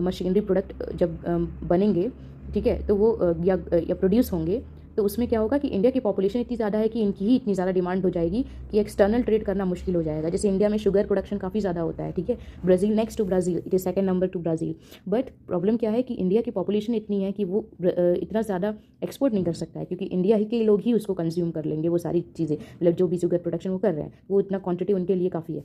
मशीनरी प्रोडक्ट जब बनेंगे, ठीक है, तो वो या प्रोड्यूस होंगे, तो उसमें क्या होगा कि इंडिया की पॉपुलेशन इतनी ज़्यादा है कि इनकी ही इतनी ज़्यादा डिमांड हो जाएगी कि एक्सटर्नल ट्रेड करना मुश्किल हो जाएगा। जैसे इंडिया में शुगर प्रोडक्शन काफ़ी ज़्यादा होता है, ठीक है, Brazil next to Brazil, it is second number to Brazil. But problem क्या है कि इंडिया की पॉपुलेशन इतनी है कि वो इतना ज़्यादा एक्सपोर्ट नहीं कर सकता है, क्योंकि इंडिया ही के लोग ही उसको कंज्यूम कर लेंगे वो सारी चीज़ें, मतलब जो भी शुगर प्रोडक्शन वो कर रहे हैं वो इतना क्वान्टिटी उनके लिए काफ़ी है।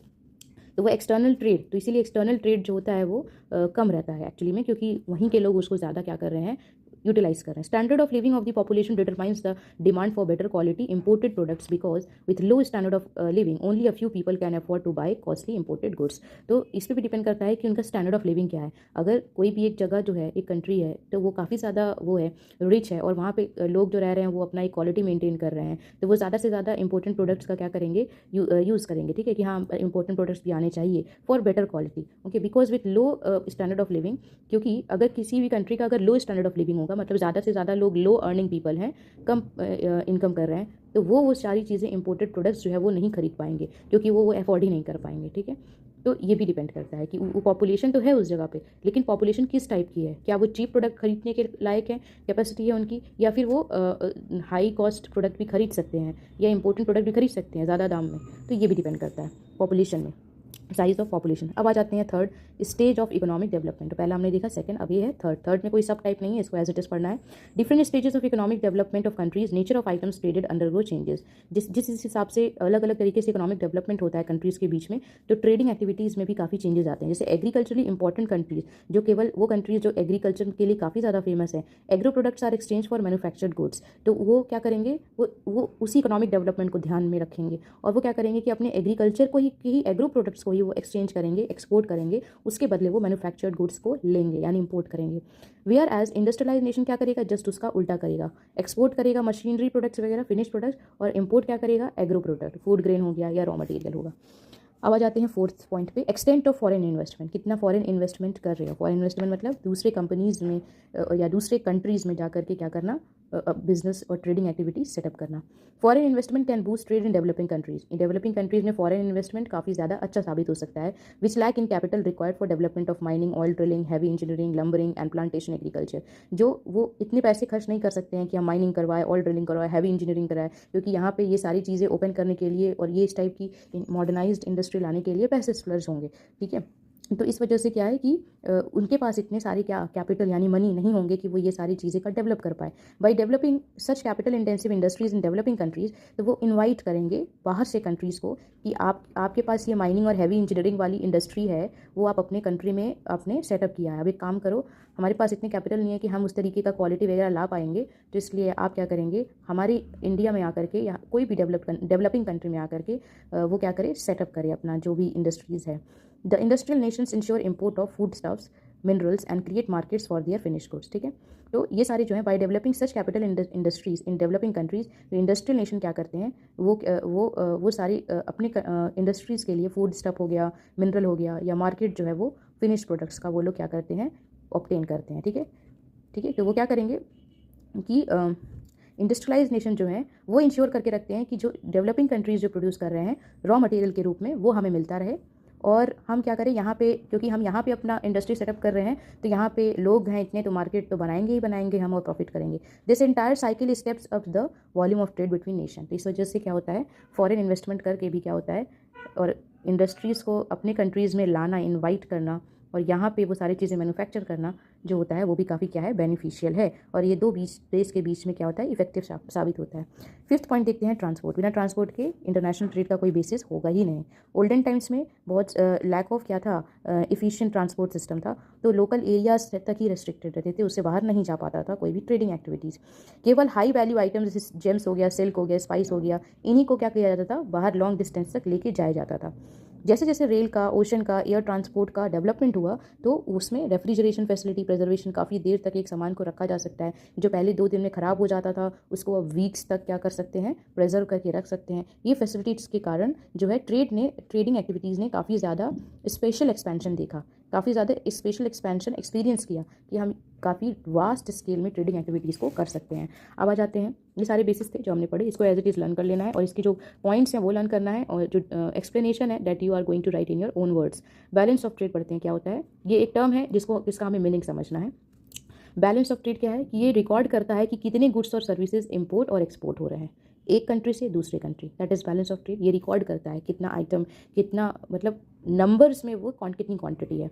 तो वो एक्सटर्नल ट्रेड, तो इसीलिए एक्सटर्नल ट्रेड जो होता है वो कम रहता है एक्चुअली में, क्योंकि वहीं के लोग उसको ज़्यादा क्या कर रहे हैं, यूटिलाइज कर रहे हैं। Standard of living of the population determines the demand for better quality imported products, because with low standard of living only a few people can afford to buy costly imported goods. तो इस पर भी depend करता है कि उनका standard of living क्या है। अगर कोई भी एक जगह जो है, एक कंट्री है, तो वो काफ़ी ज़्यादा वो है, रिच है, और वहाँ पे लोग जो रह रहे हैं वो अपना एक क्वालिटी मेंटेन कर रहे हैं, तो वो ज़्यादा से ज़्यादा इंपॉर्टेंट प्रोडक्ट्स का क्या करेंगे, यूज़ करेंगे, ठीक है, कि हाँ इंपॉर्टेंट प्रोडक्ट्स भी आने चाहिए for better quality, okay, because with low standard of living, क्योंकि अगर किसी भी कंट्री का अगर लो स्टैंडर्ड ऑफ लिविंग होगा, मतलब ज़्यादा से ज़्यादा लोग लो अर्निंग पीपल हैं, कम इनकम कर रहे हैं, तो वो सारी चीज़ें इंपोर्टेड प्रोडक्ट्स जो है वो नहीं खरीद पाएंगे, क्योंकि वो अफोर्ड ही नहीं कर पाएंगे, ठीक है। तो ये भी डिपेंड करता है कि वो पॉपुलेशन तो है उस जगह पे, लेकिन पॉपुलेशन किस टाइप की है, क्या वो चीप प्रोडक्ट खरीदने के लायक है, कैपेसिटी है उनकी, या फिर वो हाई कॉस्ट प्रोडक्ट भी खरीद सकते हैं या इंपॉर्टेंट प्रोडक्ट भी खरीद सकते हैं ज़्यादा दाम में। तो ये भी डिपेंड करता है पॉपुलेशन में, साइज ऑफ पॉपुलेशन। अब आ जाते हैं third, stage of economic development. तो पहला हमने देखा सेकंड, अब ये है थर्ड। थर्ड में कोई सब टाइप नहीं है, इसको एज इट इज पढ़ना है। Different stages of economic development of countries, nature of items traded undergo changes. जिस हिसाब से अलग अलग तरीके से इकोनॉमिक डेवलपमेंट होता है कंट्रीज़ के बीच में, तो ट्रेडिंग एक्टिविटीज़ में भी काफ़ी चेंजेस आते हैं। जैसे एग्रीकल्चरली इंपॉर्टेंट कंट्रीज, जो केवल वो कंट्रीज जो एग्रीकल्चर के लिए काफ़ी ज़्यादा फेमस है, agro products are exchange for manufactured goods, तो वो क्या करेंगे, वो उसी इकोनॉमिक डेवलपमेंट को ध्यान में रखेंगे, और वो क्या करेंगे कि अपने एग्रीकल्चर को ही एग्रो प्रोडक्ट्स को ही वो एक्सचेंज करेंगे, एक्सपोर्ट करेंगे, उसके बदले वो मैन्युफैक्चर्ड गुड्स को लेंगे, यानी इंपोर्ट करेंगे। वेयर एज इंडस्ट्रियलाइज नेशन क्या करेगा, जस्ट उसका उल्टा करेगा, एक्सपोर्ट करेगा मशीनरी प्रोडक्ट्स वगैरह, फिनिश प्रोडक्ट्स, और इंपोर्ट क्या करेगा, एग्रो प्रोडक्ट, फूड ग्रेन हो गया या रॉ मटेरियल होगा। अब आ जाते हैं फोर्थ पॉइंट पे, एक्सटेंट ऑफ फॉरेन इन्वेस्टमेंट, कितना फॉरेन इन्वेस्टमेंट कर रहे हो। फॉरेन इन्वेस्टमेंट मतलब दूसरे कंपनीज़ में या दूसरे कंट्रीज़ में जा करके क्या करना, बिजनेस और ट्रेडिंग एक्टिविटीज सेटअप करना। Foreign investment can boost trade in developing countries, in developing countries में फॉरेन इन्वेस्टमेंट काफ़ी ज़्यादा अच्छा साबित हो सकता है, which lack in capital required for development of mining, oil drilling, heavy engineering, lumbering and plantation agriculture. जो वो इतने पैसे खर्च नहीं कर सकते हैं कि हम माइनिंग करवाए, ऑयल ड्रिलिंग करवाए, हैवी इंजीनियरिंग कराए, क्योंकि यहाँ पे ये सारी चीज़ें ओपन करने के लिए और ये इस टाइप की मॉडर्नाइज्ड इंडस्ट्री लाने के लिए पैसे स्प्लर्ज होंगे, ठीक है। तो इस वजह से क्या है कि उनके पास इतने सारे क्या कैपिटल यानी मनी नहीं होंगे कि वो ये सारी चीज़ें का डेवलप कर पाए। By developing such capital intensive industries in developing countries, तो वो इनवाइट करेंगे बाहर से कंट्रीज़ को कि आपके पास ये माइनिंग और हैवी इंजीनियरिंग वाली इंडस्ट्री है, वो आप अपने कंट्री में आपने सेटअप किया है, अब एक काम करो, हमारे पास इतने कैपिटल नहीं है कि हम उस तरीके का क्वालिटी वगैरह ला पाएंगे, तो इसलिए आप क्या करेंगे, हमारी इंडिया में आकर के या कोई भी डेवलपिंग कंट्री में आकर के वो क्या करे, सेटअप करे अपना जो भी इंडस्ट्रीज़ है। The industrial Nations ensure import of food stuffs, minerals and create markets for their finish goods, ठीक है। तो ये सारे जो है by developing such capital industries in developing countries, तो इंडस्ट्रियल नेशन क्या करते हैं, वो सारी अपने इंडस्ट्रीज़ के लिए फूड स्टफ हो गया, मिनरल हो गया, या मार्केट जो है वो फिनिश प्रोडक्ट्स का वो लोग क्या करते हैं, ऑब्टेन करते हैं, ठीक है, ठीक है। तो वो क्या करेंगे कि इंडस्ट्रियलाइज नेशन जो है वो इंश्योर करके रखते हैं कि जो डेवलपिंग कंट्रीज़ जो प्रोड्यूस कर रहे हैं रॉ मटेरियल के रूप में, वो हमें मिलता रहे, और हम क्या करें यहाँ पे, क्योंकि हम यहाँ पे अपना इंडस्ट्री सेटअप कर रहे हैं तो यहाँ पे लोग हैं इतने, तो मार्केट तो बनाएंगे ही बनाएंगे हम और प्रॉफिट करेंगे। This entire cycle steps up the volume of trade between nation. तो इस वजह से क्या होता है, फॉरेन इन्वेस्टमेंट करके भी क्या होता है, और इंडस्ट्रीज़ को अपने कंट्रीज़ में लाना, इन्वाइट करना और यहाँ पे वो सारी चीज़ें मैन्युफैक्चर करना जो होता है वो भी काफ़ी क्या है, बेनिफिशियल है। और ये दो देश के बीच में क्या होता है, इफेक्टिव साबित होता है। फिफ्थ पॉइंट देखते हैं, ट्रांसपोर्ट। बिना ट्रांसपोर्ट के इंटरनेशनल ट्रेड का कोई बेसिस होगा ही नहीं। ओल्डन टाइम्स में बहुत लैक ऑफ क्या था, इफिशिएंट ट्रांसपोर्ट सिस्टम था, तो लोकल एरियाज तक ही रेस्ट्रिक्टेड रहते थे, उससे बाहर नहीं जा पाता था कोई भी ट्रेडिंग एक्टिविटीज़। केवल हाई वैल्यू आइटम्स जैसे जेम्स हो गया, सिल्क हो गया, स्पाइस हो गया, इन्हीं को क्या किया जाता था, बाहर लॉन्ग डिस्टेंस तक लेके जाया जाता था। जैसे जैसे रेल का, ओशन का, एयर ट्रांसपोर्ट का डेवलपमेंट हुआ तो उसमें रेफ्रिजरेशन फैसिलिटी, प्रिजर्वेशन, काफ़ी देर तक एक सामान को रखा जा सकता है। जो पहले 2 दिन में ख़राब हो जाता था उसको अब वीक्स तक क्या कर सकते हैं, प्रिजर्व करके रख सकते हैं। ये फैसिलिटीज़ के कारण जो है ट्रेडिंग एक्टिविटीज़ ने काफ़ी ज़्यादा स्पेशल एक्सपेंशन देखा, काफ़ी ज़्यादा स्पेशल एक्सपेंशन एक्सपीरियंस किया कि हम काफ़ी वास्ट स्केल में ट्रेडिंग एक्टिविटीज़ को कर सकते हैं। अब आ जाते हैं, ये सारे बेसिस थे जो हमने पढ़े, इसको एज इट इज़ लर्न कर लेना है और इसके जो पॉइंट्स हैं वो लर्न करना है और जो एक्सप्लेनेशन है that you are going to write in your own words. Balance of trade पढ़ते हैं, क्या होता है, ये एक टर्म है जिसका हमें मीनिंग समझना है। बैलेंस ऑफ ट्रेड क्या है कि ये रिकॉर्ड करता है कि कितने गुड्स और सर्विसेज इंपोर्ट और एक्सपोर्ट हो रहे हैं एक कंट्री से दूसरे country, that is balance of trade. ये रिकॉर्ड करता है कितना आइटम, कितना मतलब नंबर्स में वो कितनी क्वांटिटी है।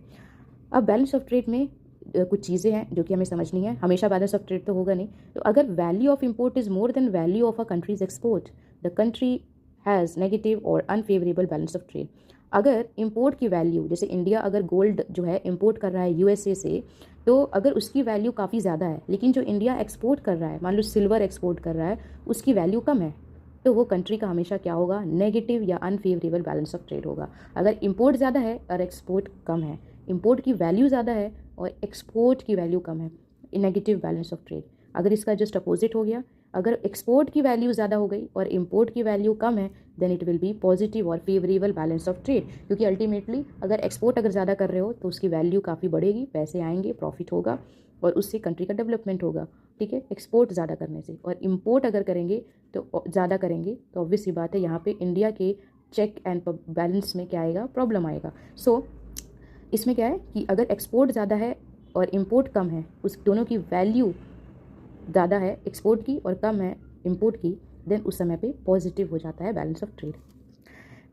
अब बैलेंस ऑफ ट्रेड में कुछ चीज़ें हैं जो कि हमें समझनी है। हमेशा बैलेंस ऑफ ट्रेड तो होगा नहीं, तो अगर value of import is more than value of a countries export, the country has negative और अनफेवरेबल बैलेंस ऑफ ट्रेड। अगर इंपोर्ट की वैल्यू, जैसे इंडिया अगर गोल्ड जो है इंपोर्ट कर रहा है यूएसए से, तो अगर उसकी वैल्यू काफ़ी ज़्यादा है, लेकिन जो इंडिया एक्सपोर्ट कर रहा है, मान लो सिल्वर एक्सपोर्ट कर रहा है, उसकी वैल्यू कम है, तो वो कंट्री का हमेशा क्या होगा, नेगेटिव या अनफेवरेबल बैलेंस ऑफ ट्रेड होगा। अगर इंपोर्ट ज़्यादा है और एक्सपोर्ट कम है, इंपोर्ट की वैल्यू ज़्यादा है और एक्सपोर्ट की वैल्यू कम है, नेगेटिव बैलेंस ऑफ ट्रेड। अगर इसका जस्ट अपोजिट हो गया, अगर एक्सपोर्ट की वैल्यू ज़्यादा हो गई और इंपोर्ट की वैल्यू कम है, then it will be positive और फेवरेबल बैलेंस ऑफ ट्रेड। क्योंकि अल्टीमेटली अगर एक्सपोर्ट अगर ज़्यादा कर रहे हो तो उसकी वैल्यू काफ़ी बढ़ेगी, पैसे आएंगे, प्रॉफिट होगा और उससे कंट्री का डेवलपमेंट होगा। ठीक है, एक्सपोर्ट ज़्यादा करने से। और इंपोर्ट अगर करेंगे तो ज़्यादा करेंगे तो ऑब्वियस सी बात है यहाँ पे इंडिया के चेक एंड बैलेंस में क्या आएगा, प्रॉब्लम आएगा। सो इसमें क्या है कि अगर एक्सपोर्ट ज़्यादा है और इंपोर्ट कम है, उस दोनों की वैल्यू ज़्यादा है एक्सपोर्ट की और कम है इंपोर्ट की, देन उस समय पे पॉजिटिव हो जाता है balance of trade.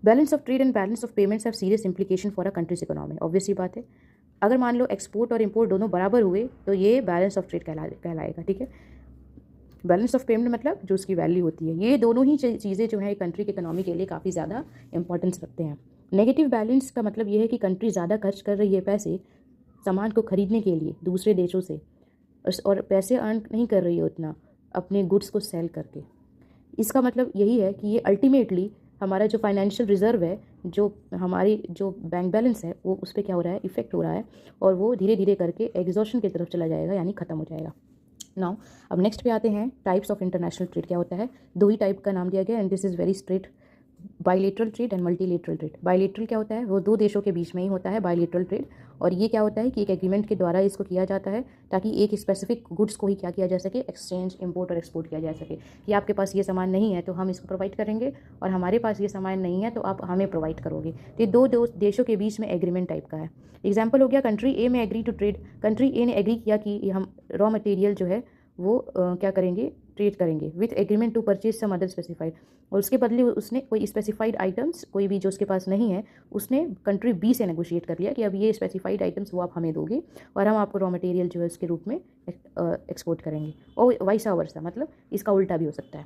Balance of trade and balance of payments have serious implication for a country's economy. Obvious ही बात है, अगर मान लो एक्सपोर्ट और इंपोर्ट दोनों बराबर हुए तो ये बैलेंस ऑफ ट्रेड कहलाएगा। ठीक है, बैलेंस ऑफ पेमेंट मतलब जो उसकी वैल्यू होती है। ये दोनों ही चीज़ें जो है कंट्री की इकोनॉमी के लिए काफ़ी ज़्यादा इंपॉर्टेंस रखते हैं। नेगेटिव बैलेंस का मतलब ये है कि कंट्री ज़्यादा खर्च कर रही है पैसे सामान को खरीदने के लिए दूसरे देशों से, और पैसे अर्न नहीं कर रही है उतना अपने गुड्स को सेल करके। इसका मतलब यही है कि ये अल्टीमेटली हमारा जो फाइनेंशियल रिजर्व है, जो हमारी जो बैंक बैलेंस है, वो उस पर क्या हो रहा है, इफेक्ट हो रहा है और वो धीरे धीरे करके एग्जॉशन की तरफ चला जाएगा, यानी ख़त्म हो जाएगा। नाउ अब नेक्स्ट पे आते हैं, टाइप्स ऑफ इंटरनेशनल ट्रेड क्या होता है। दो ही टाइप का नाम दिया गया and this is very straight, bilateral trade and multilateral trade. Bilateral क्या होता है, वो दो देशों के बीच में ही होता है बायलेटरल ट्रेड, और ये क्या होता है कि एक एग्रीमेंट के द्वारा इसको किया जाता है ताकि एक स्पेसिफिक गुड्स को ही क्या किया जा सके, एक्सचेंज, इंपोर्ट और एक्सपोर्ट किया जा सके। कि आपके पास ये सामान नहीं है तो हम इसको प्रोवाइड करेंगे, और हमारे पास ये सामान नहीं है तो आप हमें प्रोवाइड करोगे। तो ये दो देशों के बीच में एग्रीमेंट टाइप का है। एग्जाम्पल हो गया, कंट्री ए में एग्री टू ट्रेड, कंट्री ए ने एग्री किया कि हम रॉ मटेरियल जो है वो क्या करेंगे, ट्रेड करेंगे with agreement to purchase some other specified, और उसके बदले उसने कोई स्पेसिफाइड आइटम्स, कोई भी जो उसके पास नहीं है, उसने कंट्री बी से नेगोशिएट कर लिया कि अब ये स्पेसिफाइड आइटम्स वो आप हमें दोगे और हम आपको रॉ मटेरियल जो है उसके रूप में एक्सपोर्ट करेंगे, और वैसा वर्सा, मतलब इसका उल्टा भी हो सकता है।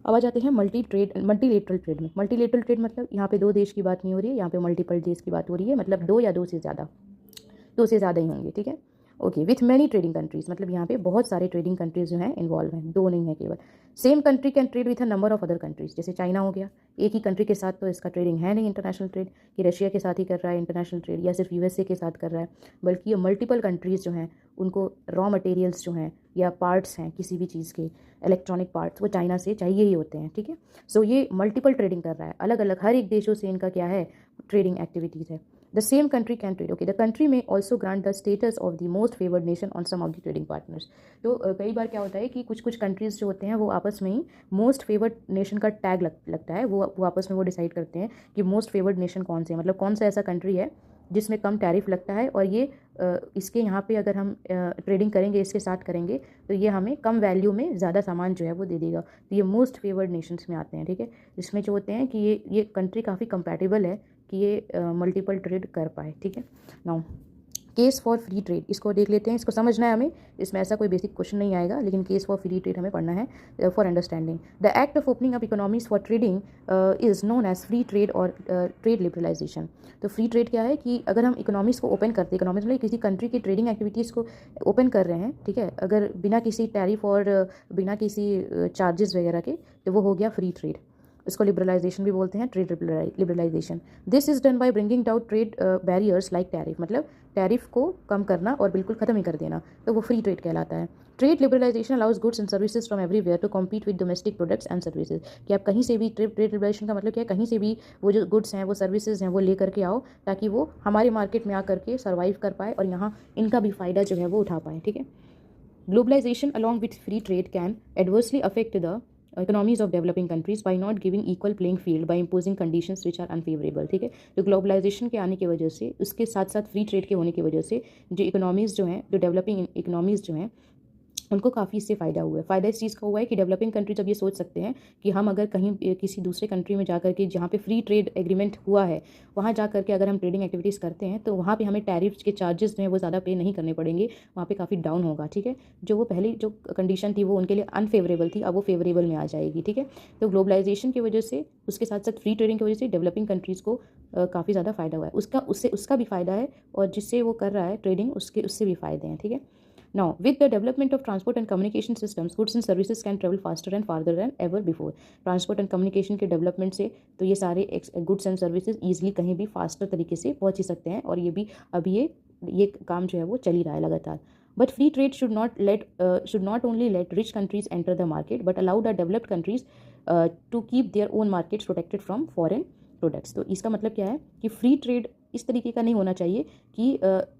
अब आ जाते हैं मल्टीलेटरल ट्रेड में। मल्टीलेटरल ट्रेड मतलब यहाँ पे दो देश की बात नहीं हो रही है, यहाँ पे मल्टीपल देश की बात हो रही है, मतलब दो या दो से ज़्यादा ही होंगे। ठीक है, okay, with many trading countries, मतलब यहाँ पे बहुत सारे ट्रेडिंग कंट्रीज जो हैं इन्वॉल्व हैं, दो नहीं है केवल। Same country can trade with a number of other countries, जैसे चाइना हो गया, एक ही कंट्री के साथ तो इसका ट्रेडिंग है नहीं इंटरनेशनल ट्रेड कि रशिया के साथ ही कर रहा है इंटरनेशनल ट्रेड या सिर्फ यूएसए के साथ कर रहा है, बल्कि ये मल्टीपल कंट्रीज़ जो हैं उनको रॉ मटेरियल्स जो हैं या पार्ट्स हैं किसी भी चीज़ के, इलेक्ट्रॉनिक पार्ट्स, वो चाइना से चाहिए ही होते हैं। ठीक है, सो ये मल्टीपल ट्रेडिंग कर रहा है, अलग अलग हर एक देशों से इनका क्या है, ट्रेडिंग एक्टिविटीज़ है। The same country can trade, okay, the country may also grant the status of the most favoured nation on some of the trading partners. तो कई बार क्या होता है कि कुछ कुछ कंट्रीज़ जो होते हैं वो आपस में ही मोस्ट फेवर्ड नेशन का टैग लगता है, वो आपस में वो डिसाइड करते हैं कि मोस्ट फेवर्ड नेशन कौन से, मतलब कौन सा ऐसा कंट्री है जिसमें कम टैरिफ लगता है, और ये इसके यहाँ पे अगर हम ट्रेडिंग करेंगे, इसके साथ करेंगे, तो ये हमें कम वैल्यू में ज़्यादा सामान जो है वो दे देगा। तो ये मोस्ट फेवर्ड नेशंस में आते हैं, ठीक है। इसमें जो होते हैं कि ये कंट्री काफ़ी कंपैटिबल है कि ये मल्टीपल ट्रेड कर पाए, ठीक है। Now case for free trade, इसको देख लेते हैं, इसको समझना है हमें, इसमें ऐसा कोई बेसिक क्वेश्चन नहीं आएगा, लेकिन केस फॉर फ्री ट्रेड हमें पढ़ना है for understanding. The act of opening up economies for trading is known as free trade और ट्रेड लिबरलाइजेशन। तो फ्री ट्रेड क्या है कि अगर हम इकोनॉमीज़ को ओपन करते हैं, इकोनॉमीज मतलब किसी कंट्री की ट्रेडिंग एक्टिविटीज़ को ओपन कर रहे हैं, ठीक है, अगर बिना किसी टैरिफ और बिना किसी चार्जेस वगैरह के, तो वो हो गया फ्री ट्रेड। इसको लिबरलाइजेशन भी बोलते हैं, trade liberalization. This is done by bringing down trade barriers like tariff, मतलब टैरिफ को कम करना और बिल्कुल ख़त्म ही कर देना, तो वो फ्री ट्रेड कहलाता है। Trade liberalization allows goods and services from everywhere to compete with domestic products and services, कि आप कहीं से भी, ट्रेड लिबरलाइजेशन का मतलब क्या है, कहीं से भी वो जो गुड्स हैं, वो सर्विसेज हैं, वो ले करके आओ, ताकि वो हमारे मार्केट में आकर के सर्वाइव कर पाए और यहाँ इनका भी फ़ायदा जो है वो उठा पाए, ठीक है। Globalization along with free trade can adversely affect the economies of developing countries by not giving equal playing field by imposing conditions which are unfavorable, ठीक है। तो ग्लोबलाइजेशन के आने की वजह से, उसके साथ साथ फ्री ट्रेड के होने की वजह से जो इकोनॉमीज़ जो हैं, जो डेवलपिंग इकोनॉमीज़ जो हैं, उनको काफ़ी इससे फ़ायदा हुआ है। फ़ायदा इस चीज़ का हुआ है कि डेवलपिंग कंट्री जब ये सोच सकते हैं कि हम अगर कहीं किसी दूसरे कंट्री में जा कर के, जहाँ पे फ्री ट्रेड एग्रीमेंट हुआ है, वहाँ जा कर के अगर हम ट्रेडिंग एक्टिविटीज़ करते हैं, तो वहाँ पे हमें टैरिफ्स के चार्जेस जो हैं वो ज़्यादा पे नहीं करने पड़ेंगे, वहाँ पे काफ़ी डाउन होगा, ठीक है। जो वो पहली जो कंडीशन थी वो उनके लिए अनफेवरेबल थी, अब वो फेवरेबल में आ जाएगी, ठीक है। तो ग्लोबलाइजेशन की वजह से, उसके साथ साथ फ्री ट्रेडिंग की वजह से डेवलपिंग कंट्रीज़ को काफ़ी ज़्यादा फ़ायदा हुआ है। उसका भी फ़ायदा है, और जिससे वो कर रहा है ट्रेडिंग, उससे भी फ़ायदे हैं, ठीक है। Now, with the development of transport and communication systems, goods and services can travel faster and farther than ever before. Transport and communication के development से तो ये सारे goods and services easily कहीं भी faster तरीके से पहुँच ही सकते हैं, और ये भी अभी ये काम जो है वो चल ही रहा है लगातार। But free trade should not only let rich countries enter the market, but allow the developed countries to keep their own markets protected from foreign products. तो इसका मतलब क्या है कि फ्री ट्रेड इस तरीके का नहीं होना चाहिए कि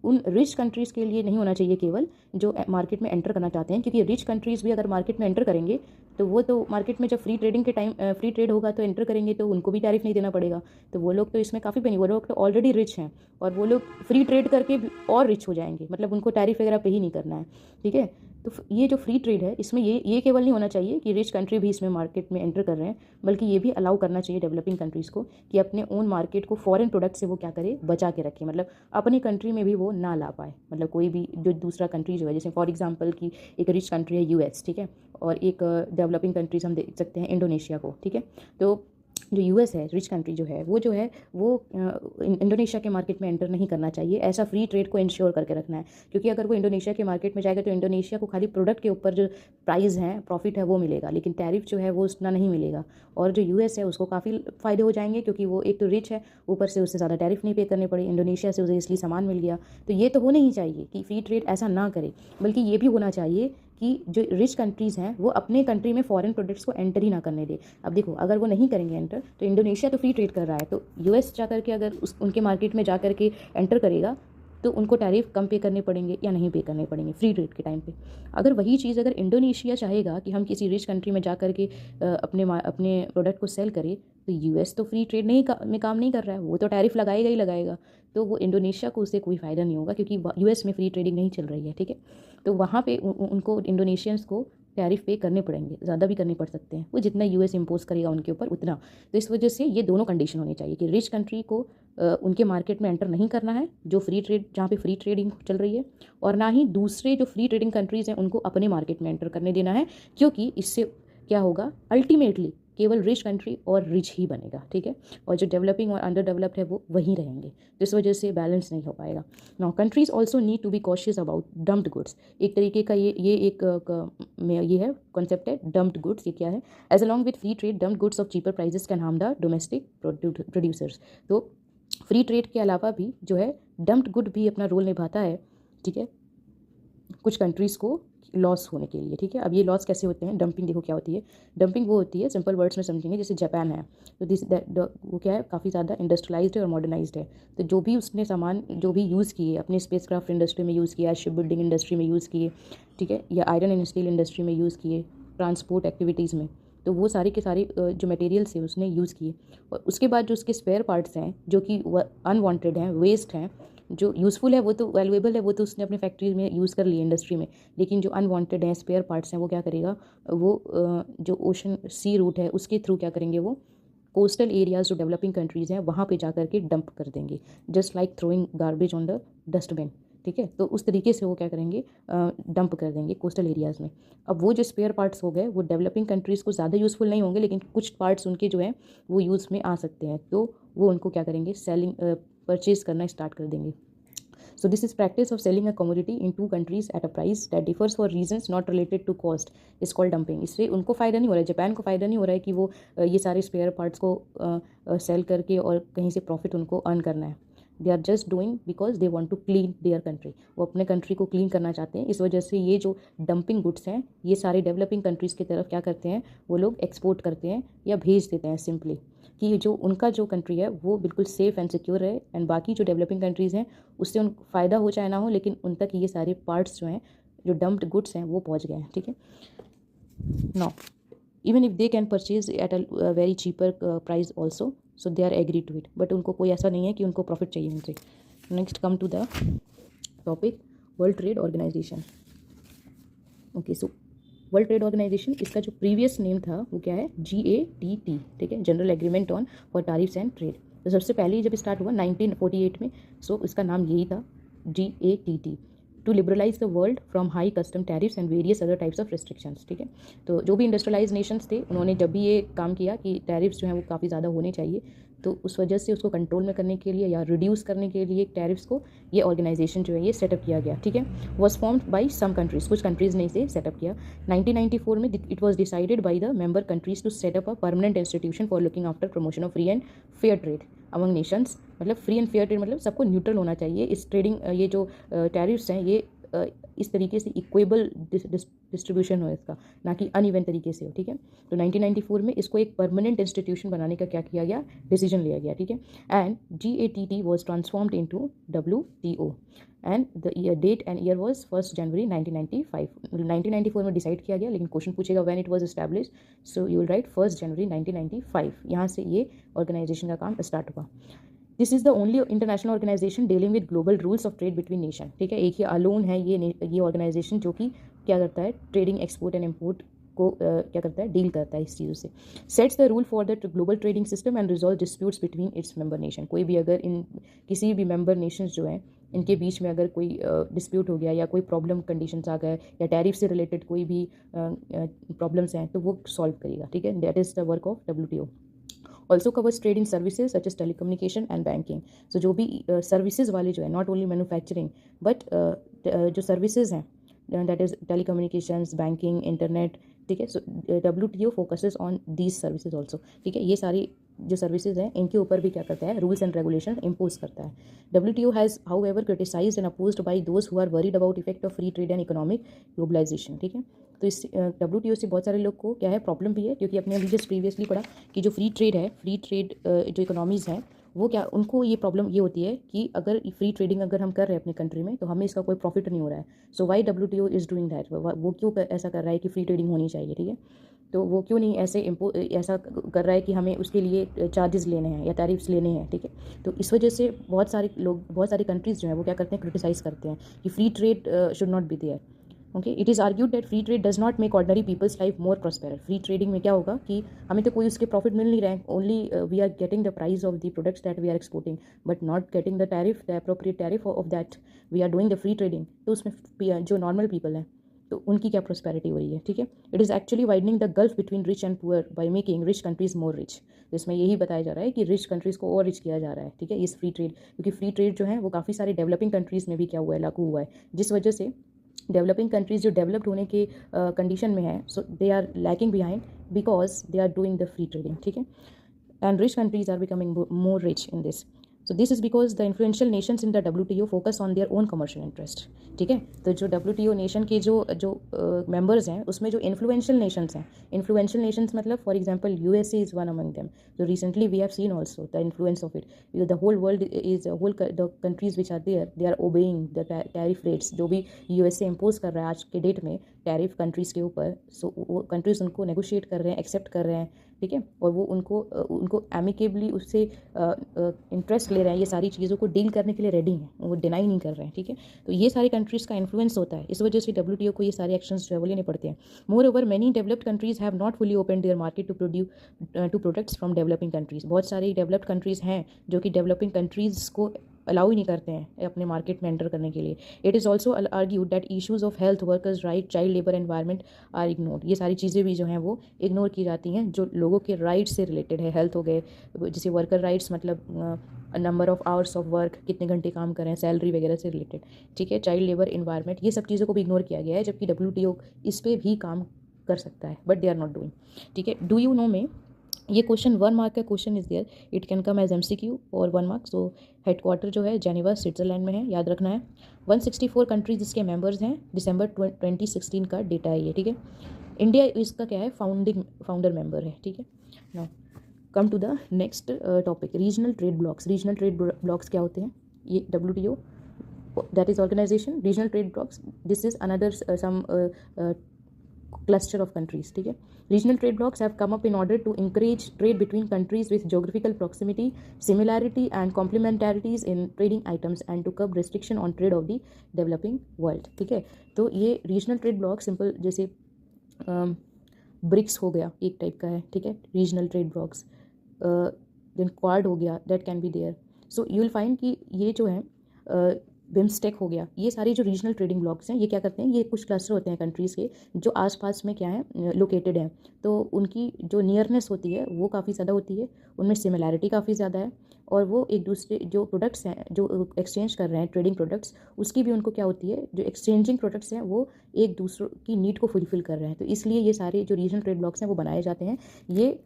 उन रिच कंट्रीज़ के लिए नहीं होना चाहिए केवल, जो मार्केट में एंटर करना चाहते हैं, क्योंकि रिच कंट्रीज़ भी अगर मार्केट में एंटर करेंगे, तो वो तो मार्केट में जब फ्री ट्रेडिंग के टाइम फ्री ट्रेड होगा तो एंटर करेंगे, तो उनको भी टैरिफ नहीं देना पड़ेगा, तो वो लोग तो इसमें काफ़ी बनी, वो लोग तो ऑलरेडी रिच हैं, और वो लोग फ्री ट्रेड करके और रिच हो जाएंगे, मतलब उनको टैरिफ वगैरह पे ही नहीं करना है, ठीक है। तो ये जो फ्री ट्रेड है, इसमें ये केवल नहीं होना चाहिए कि रिच कंट्री भी इसमें मार्केट में एंटर कर रहे हैं, बल्कि ये भी अलाउ करना चाहिए डेवलपिंग कंट्रीज़ को कि अपने ओन मार्केट को फॉरेन प्रोडक्ट से वो क्या करे, बचा के रखे, मतलब अपनी कंट्री में भी वो ना ला पाए, मतलब कोई भी जो दूसरा कंट्री जो है, जैसे फॉर एग्जांपल कि एक रिच कंट्री है यूएस, ठीक है, और एक डेवलपिंग कंट्रीज हम देख सकते हैं इंडोनेशिया को, ठीक है। तो जो यूएस है, रिच कंट्री जो है वो इंडोनेशिया के मार्केट में एंटर नहीं करना चाहिए, ऐसा फ्री ट्रेड को इंश्योर करके रखना है, क्योंकि अगर वो इंडोनेशिया के मार्केट में जाएगा तो इंडोनेशिया को खाली प्रोडक्ट के ऊपर जो प्राइस है, प्रॉफिट है, वो मिलेगा, लेकिन टैरिफ जो है वो उतना नहीं मिलेगा, और जो यूएस है उसको काफ़ी फ़ायदे हो जाएंगे, क्योंकि वो एक तो रिच है, ऊपर से उससे ज़्यादा टैरिफ नहीं पे करने पड़े, इंडोनेशिया से उसे इसलिए सामान मिल गया। तो ये तो होना ही चाहिए कि फ्री ट्रेड ऐसा ना करे, बल्कि ये भी होना चाहिए कि जो रिच कंट्रीज़ हैं वो अपने कंट्री में फॉरेन प्रोडक्ट्स को एंटर ही ना करने दे। अब देखो, अगर वो नहीं करेंगे एंटर, तो इंडोनेशिया तो फ्री ट्रेड कर रहा है, तो यूएस जा करके अगर उनके मार्केट में जा करके एंटर करेगा, तो उनको टैरिफ कम पे करने पड़ेंगे या नहीं पे करने पड़ेंगे फ्री ट्रेड के टाइम पे। अगर वही चीज़ अगर इंडोनेशिया चाहेगा कि हम किसी रिच कंट्री में जा करके अपने प्रोडक्ट को सेल करें, तो यूएस तो फ्री ट्रेड में काम नहीं कर रहा है, वो तो टैरिफ लगाएगा ही लगाएगा, तो वो इंडोनेशिया को उससे कोई फ़ायदा नहीं होगा, क्योंकि यूएस में फ्री ट्रेडिंग नहीं चल रही है, ठीक है। तो वहाँ पे उनको इंडोनेशियंस को टैरिफ पे करने पड़ेंगे, ज़्यादा भी करने पड़ सकते हैं, वो जितना यूएस इम्पोज करेगा उनके ऊपर उतना। तो इस वजह से ये दोनों कंडीशन होनी चाहिए कि रिच कंट्री को उनके मार्केट में एंटर नहीं करना है, जो फ्री ट्रेड, जहाँ पे फ्री ट्रेडिंग चल रही है, और ना ही दूसरे जो फ्री ट्रेडिंग कंट्रीज़ हैं उनको अपने मार्केट में एंटर करने देना है, क्योंकि इससे क्या होगा, अल्टीमेटली केवल रिच कंट्री और रिच ही बनेगा, ठीक है, और जो डेवलपिंग और अंडर डेवलप्ड है वो वहीं रहेंगे, तो इस वजह से बैलेंस नहीं हो पाएगा। Now countries also need to be cautious about dumped goods, एक तरीके का ये है कॉन्सेप्ट है डम्प्ड गुड्स। ये क्या है, as along with free trade dumped goods of cheaper prices can harm the domestic producers. तो फ्री ट्रेड के अलावा भी जो है डम्प्ड गुड भी अपना रोल निभाता है, ठीक है, कुछ कंट्रीज़ को लॉस होने के लिए, ठीक है। अब ये लॉस कैसे होते हैं, डंपिंग देखो क्या होती है। डंपिंग वो होती है, सिंपल वर्ड्स में समझेंगे, जैसे जापान है तो वो क्या है, काफ़ी ज़्यादा इंडस्ट्रियलाइज्ड है और मॉडर्नाइज्ड है। तो जो भी उसने सामान जो भी यूज़ किए अपने स्पेसक्राफ्ट इंडस्ट्री में यूज़ किया, शिप बिल्डिंग इंडस्ट्री में यूज़ किए, ठीक है, या आयरन एंड स्टील इंडस्ट्री में यूज़ किए, ट्रांसपोर्ट एक्टिविटीज़ में, तो वो सारे के सारे जो मटेरियल्स है उसने यूज़ किए। और उसके बाद जो उसके स्पेयर पार्ट्स हैं जो कि अनवांटेड हैं, वेस्ट हैं, जो यूज़फुल है वो तो वैल्यूएबल है, वो तो उसने अपने फैक्ट्री में यूज़ कर लिए, इंडस्ट्री में, लेकिन जो अनवांटेड हैं, स्पेयर पार्ट्स हैं, वो क्या करेगा, वो जो ओशन सी रूट है उसके थ्रू क्या करेंगे, वो कोस्टल एरियाज जो डेवलपिंग कंट्रीज़ हैं वहाँ पे जा कर के डंप कर देंगे, just like throwing garbage on the dustbin, ठीक है। तो उस तरीके से वो क्या करेंगे, डंप कर देंगे कोस्टल एरियाज़ में। अब वो जो स्पेयर पार्ट्स हो गए वो डेवलपिंग कंट्रीज़ को ज़्यादा यूज़फुल नहीं होंगे, लेकिन कुछ पार्ट्स उनके जो हैं वो यूज़ में आ सकते हैं, तो वो उनको क्या करेंगे, सेलिंग परचेज़ करना स्टार्ट कर देंगे। So this is practice of selling a commodity in two countries at a price that differs for reasons not related to cost is called dumping। इससे उनको फ़ायदा नहीं हो रहा है, जापान को फ़ायदा नहीं हो रहा है कि वो ये सारे स्पेयर पार्ट्स को सेल करके और कहीं से प्रॉफिट उनको अर्न करना है। They are just doing because they want to clean their country, वो अपने कंट्री को क्लीन करना चाहते हैं। इस वजह से ये जो डंपिंग गुड्स हैं ये सारे डेवलपिंग कंट्रीज़ की तरफ क्या करते हैं, वो लोग एक्सपोर्ट करते हैं या भेज देते हैं, सिंपली कि जो उनका जो कंट्री है वो बिल्कुल सेफ़ एंड सिक्योर है, एंड बाकी जो डेवलपिंग कंट्रीज़ हैं उससे उनको फ़ायदा हो चाहे ना हो, लेकिन उन तक ये सारे पार्ट्स जो हैं, जो डम्प्ड गुड्स हैं, वो पहुंच गए हैं, ठीक है। Now even if they can purchase at a very cheaper price also, so they are agree to it, but उनको कोई ऐसा नहीं है कि उनको प्रॉफिट चाहिए उनसे। Next come to the topic world trade organization. Okay, so world trade organization, इसका जो प्रीवियस नेम था वो क्या है, GATT, ठीक है, general agreement on for tariffs and trade. तो सबसे पहले जब स्टार्ट हुआ 1948 में, सो इसका नाम यही था, GATT, to liberalize the world from high custom tariffs and various other types of restrictions, ठीक है। तो जो भी इंडस्ट्रियलाइज नेशंस थे उन्होंने जब भी ये काम किया कि टैरिफ्स जो हैं वो काफ़ी ज़्यादा होने चाहिए, तो उस वजह से उसको कंट्रोल में करने के लिए या रिड्यूस करने के लिए टैरिफ्स को ये ऑर्गेनाइजेशन जो है ये सेटअप किया गया, ठीक है। Was formed by some countries, कुछ कंट्रीज़ ने इसे सेटअप किया। 1994 में it was decided by the member countries to set up a permanent institution for looking after promotion of free and fair trade among nations. मतलब फ्री एंड फेयर ट्रेड मतलब सबको neutral होना चाहिए, इस ट्रेडिंग ये जो टैरिफ्स हैं ये इस तरीके से इक्वेबल डिस्ट्रीब्यूशन हो इसका, ना कि अनइवन तरीके से हो, ठीक है। तो 1994 में इसको एक परमानेंट इंस्टीट्यूशन बनाने का क्या किया गया, डिसीजन लिया गया, ठीक है। And GATT was transformed into WTO and the date and year was 1 January 1995। 1994 में डिसाइड किया गया, लेकिन क्वेश्चन पूछेगा when it was establish, so you will write 1 January 1995, यहाँ से ये ऑर्गेनाइजेशन का काम स्टार्ट हुआ। This is the only international organization dealing with global rules of trade between nation, ठीक है। एक ही अलोन है ये ऑर्गेनाइजेशन जो कि क्या करता है, ट्रेडिंग, एक्सपोर्ट एंड इम्पोर्ट को क्या करता है, डील करता है इस चीज़ों से। Sets the rule for the global trading system and resolve disputes between its member nation. कोई भी अगर इन किसी भी मेंबर नेशंस जो हैं इनके बीच में अगर कोई डिस्प्यूट हो गया या कोई प्रॉब्लम कंडीशंस आ गए या टैरिफ से रिलेटेड कोई भी प्रॉब्लम्स हैं तो वो सॉल्व करेगा, ठीक है। That is the work of WTO। Also covers trade in services such as telecommunication and banking. So जो भी सर्विसेज वाले जो है, नॉट ओनली मैन्युफैक्चरिंग बट जो सर्विसेज हैं, that is telecommunications, banking, internet, ठीक है। So WTO focuses on these services also, ठीक है। ये सारी जो सर्विसेज हैं इनके ऊपर भी क्या करता है, रूल्स एंड रेगुलेशन इम्पोज करता है। WTO has however criticize and opposed by those who are worried about effect of free trade and economic globalization, ठीक है। तो इस WTO से बहुत सारे लोग को क्या है, प्रॉब्लम भी है, क्योंकि अपने अभी जस्ट प्रीवियसली पढ़ा कि जो फ्री ट्रेड है, फ्री ट्रेड जो इकोनॉमीज़ हैं वो क्या, उनको ये प्रॉब्लम ये होती है कि अगर फ्री ट्रेडिंग अगर हम कर रहे हैं अपनी कंट्री में तो हमें इसका कोई प्रॉफिट नहीं हो रहा है। So why WTO is doing that, वो क्यों ऐसा कर रहा है कि फ्री ट्रेडिंग होनी चाहिए, ठीक है। तो वो क्यों नहीं ऐसा कर रहा है कि हमें उसके लिए चार्जेस लेने हैं या टैरिफ्स लेने हैं, ठीक है। तो इस वजह से बहुत सारे लोग, बहुत सारी कंट्रीज़ जो हैं वो क्या करते हैं, क्रिटिसाइज़ करते हैं कि free trade should not be there. Okay, it is argued that free trade does not make ordinary people's life more prosperous. Free trading में क्या होगा कि हमें तो कोई उसके प्रॉफिट मिल नहीं रहा है, only we are getting the price of the products that we are exporting but not getting the tariff, the appropriate tariff of that we are doing the free trading. तो उसमें जो नॉर्मल पीपल हैं तो उनकी क्या prosperity हो रही है, ठीक है। It is actually widening the gulf between rich and poor by making rich countries more rich. जिसमें यही बताया जा रहा है कि रिच कंट्रीज़ को और रिच किया जा रहा है, ठीक है, इस फ्री ट्रेड, क्योंकि फ्री ट्रेड जो है वो काफ़ी सारे डेवलपिंग कंट्रीज़ में भी क्या हुआ है, लागू हुआ है, जिस वजह से डेवलपिंग कंट्रीज़ जो डेवलप्ड होने के कंडीशन में है, so they are lacking behind because they are doing the free trading, ठीक है। And rich countries are becoming more rich in this. So this is because the influential nations in the WTO focus on their own commercial interest, ठीक है। तो जो WTO nation के जो जो members हैं उसमें जो इन्फ्लुएंशियल नेशंस हैं, इन्फ्लुएंशियल नेशंस मतलब for example USA is one among them. So recently we have seen also the influence of it. The whole world is the countries which are there, they are obeying the tariff rates जो भी USA impose कर रहा है आज के date में tariff countries के ऊपर। सो वो कंट्रीज़ उनको नेगोशिएट कर रहे हैं, एक्सेप्ट कर रहे हैं, ठीक है, और वो उनको एमिकेबली उससे इंटरेस्ट ले रहे हैं, ये सारी चीज़ों को डील करने के लिए रेडी हैं, वो डिनाई नहीं कर रहे हैं, ठीक है। तो ये सारी कंट्रीज़ का इन्फ्लुएंस होता है, इस वजह से WTO को ये सारे एक्शंस जो है वो लेने पड़ते हैं। Moreover many developed countries have not fully open their market to products from developing countries. बहुत सारी डेवलप्ड कंट्रीज़ हैं जो कि डेवलपिंग कंट्रीज़ को अलाउ ही नहीं करते हैं अपने मार्केट में एंटर करने के लिए। It is also argued that issues of health, workers right, child labour, environment are ignored. ये सारी चीज़ें भी जो हैं वो इग्नोर की जाती हैं जो लोगों के राइट्स से रिलेटेड है। हेल्थ हो गए, जैसे वर्कर राइट्स मतलब number of hours of work, कितने घंटे काम करें, सैलरी वगैरह से रिलेटेड, ठीक है, चाइल्ड लेबर, एनवायरनमेंट, ये सब चीज़ों को भी इग्नोर किया गया है, जबकि WTO इस पर भी काम कर सकता है, but they are not doing, ठीक है। डू यू नो में ये क्वेश्चन 1 मार्क का question is there, it can come as MCQ और 1 मार्क। सो हेडक्वार्टर जो है जेनेवा स्विट्ज़रलैंड में है, याद रखना है। 164 कंट्रीज इसके मेंबर्स हैं, दिसंबर 2016 का डेटा है ये, ठीक है। इंडिया इसका क्या है, फाउंडर मेंबर है, ठीक है। Now come to the next topic, regional trade blocks. Regional trade blocks क्या होते हैं, ये WTO that is organization, regional trade blocks, this is another some cluster of countries, ठीक है। Regional trade blocks have come up in order to encourage trade between countries with geographical proximity, similarity and complementarities in trading items and to curb restriction on trade of the developing world, ठीक है। तो ये regional trade block simple जैसे BRICS हो गया एक type का है, ठीक है, regional trade blocks. Then Quad हो गया, that can be there. So you will find कि ये जो है बिम्स्टेक हो गया, ये सारे जो रीजनल ट्रेडिंग ब्लॉक्स हैं ये क्या करते हैं, ये कुछ क्लस्टर होते हैं कंट्रीज़ के जो आसपास में क्या है लोकेटेड हैं, तो उनकी जो नियरनेस होती है वो काफ़ी ज़्यादा होती है, उनमें सिमिलैरिटी काफ़ी ज़्यादा है, और वो एक दूसरे जो प्रोडक्ट्स हैं जो एक्सचेंज कर रहे हैं ट्रेडिंग प्रोडक्ट्स, उसकी भी उनको क्या होती है, जो एक्सचेंजिंग प्रोडक्ट्स हैं वो एक दूसरे की नीड को फुलफिल कर रहे हैं। तो इसलिए ये सारे जो रीजनल ट्रेड ब्लॉक्स हैं वो बनाए जाते हैं, ये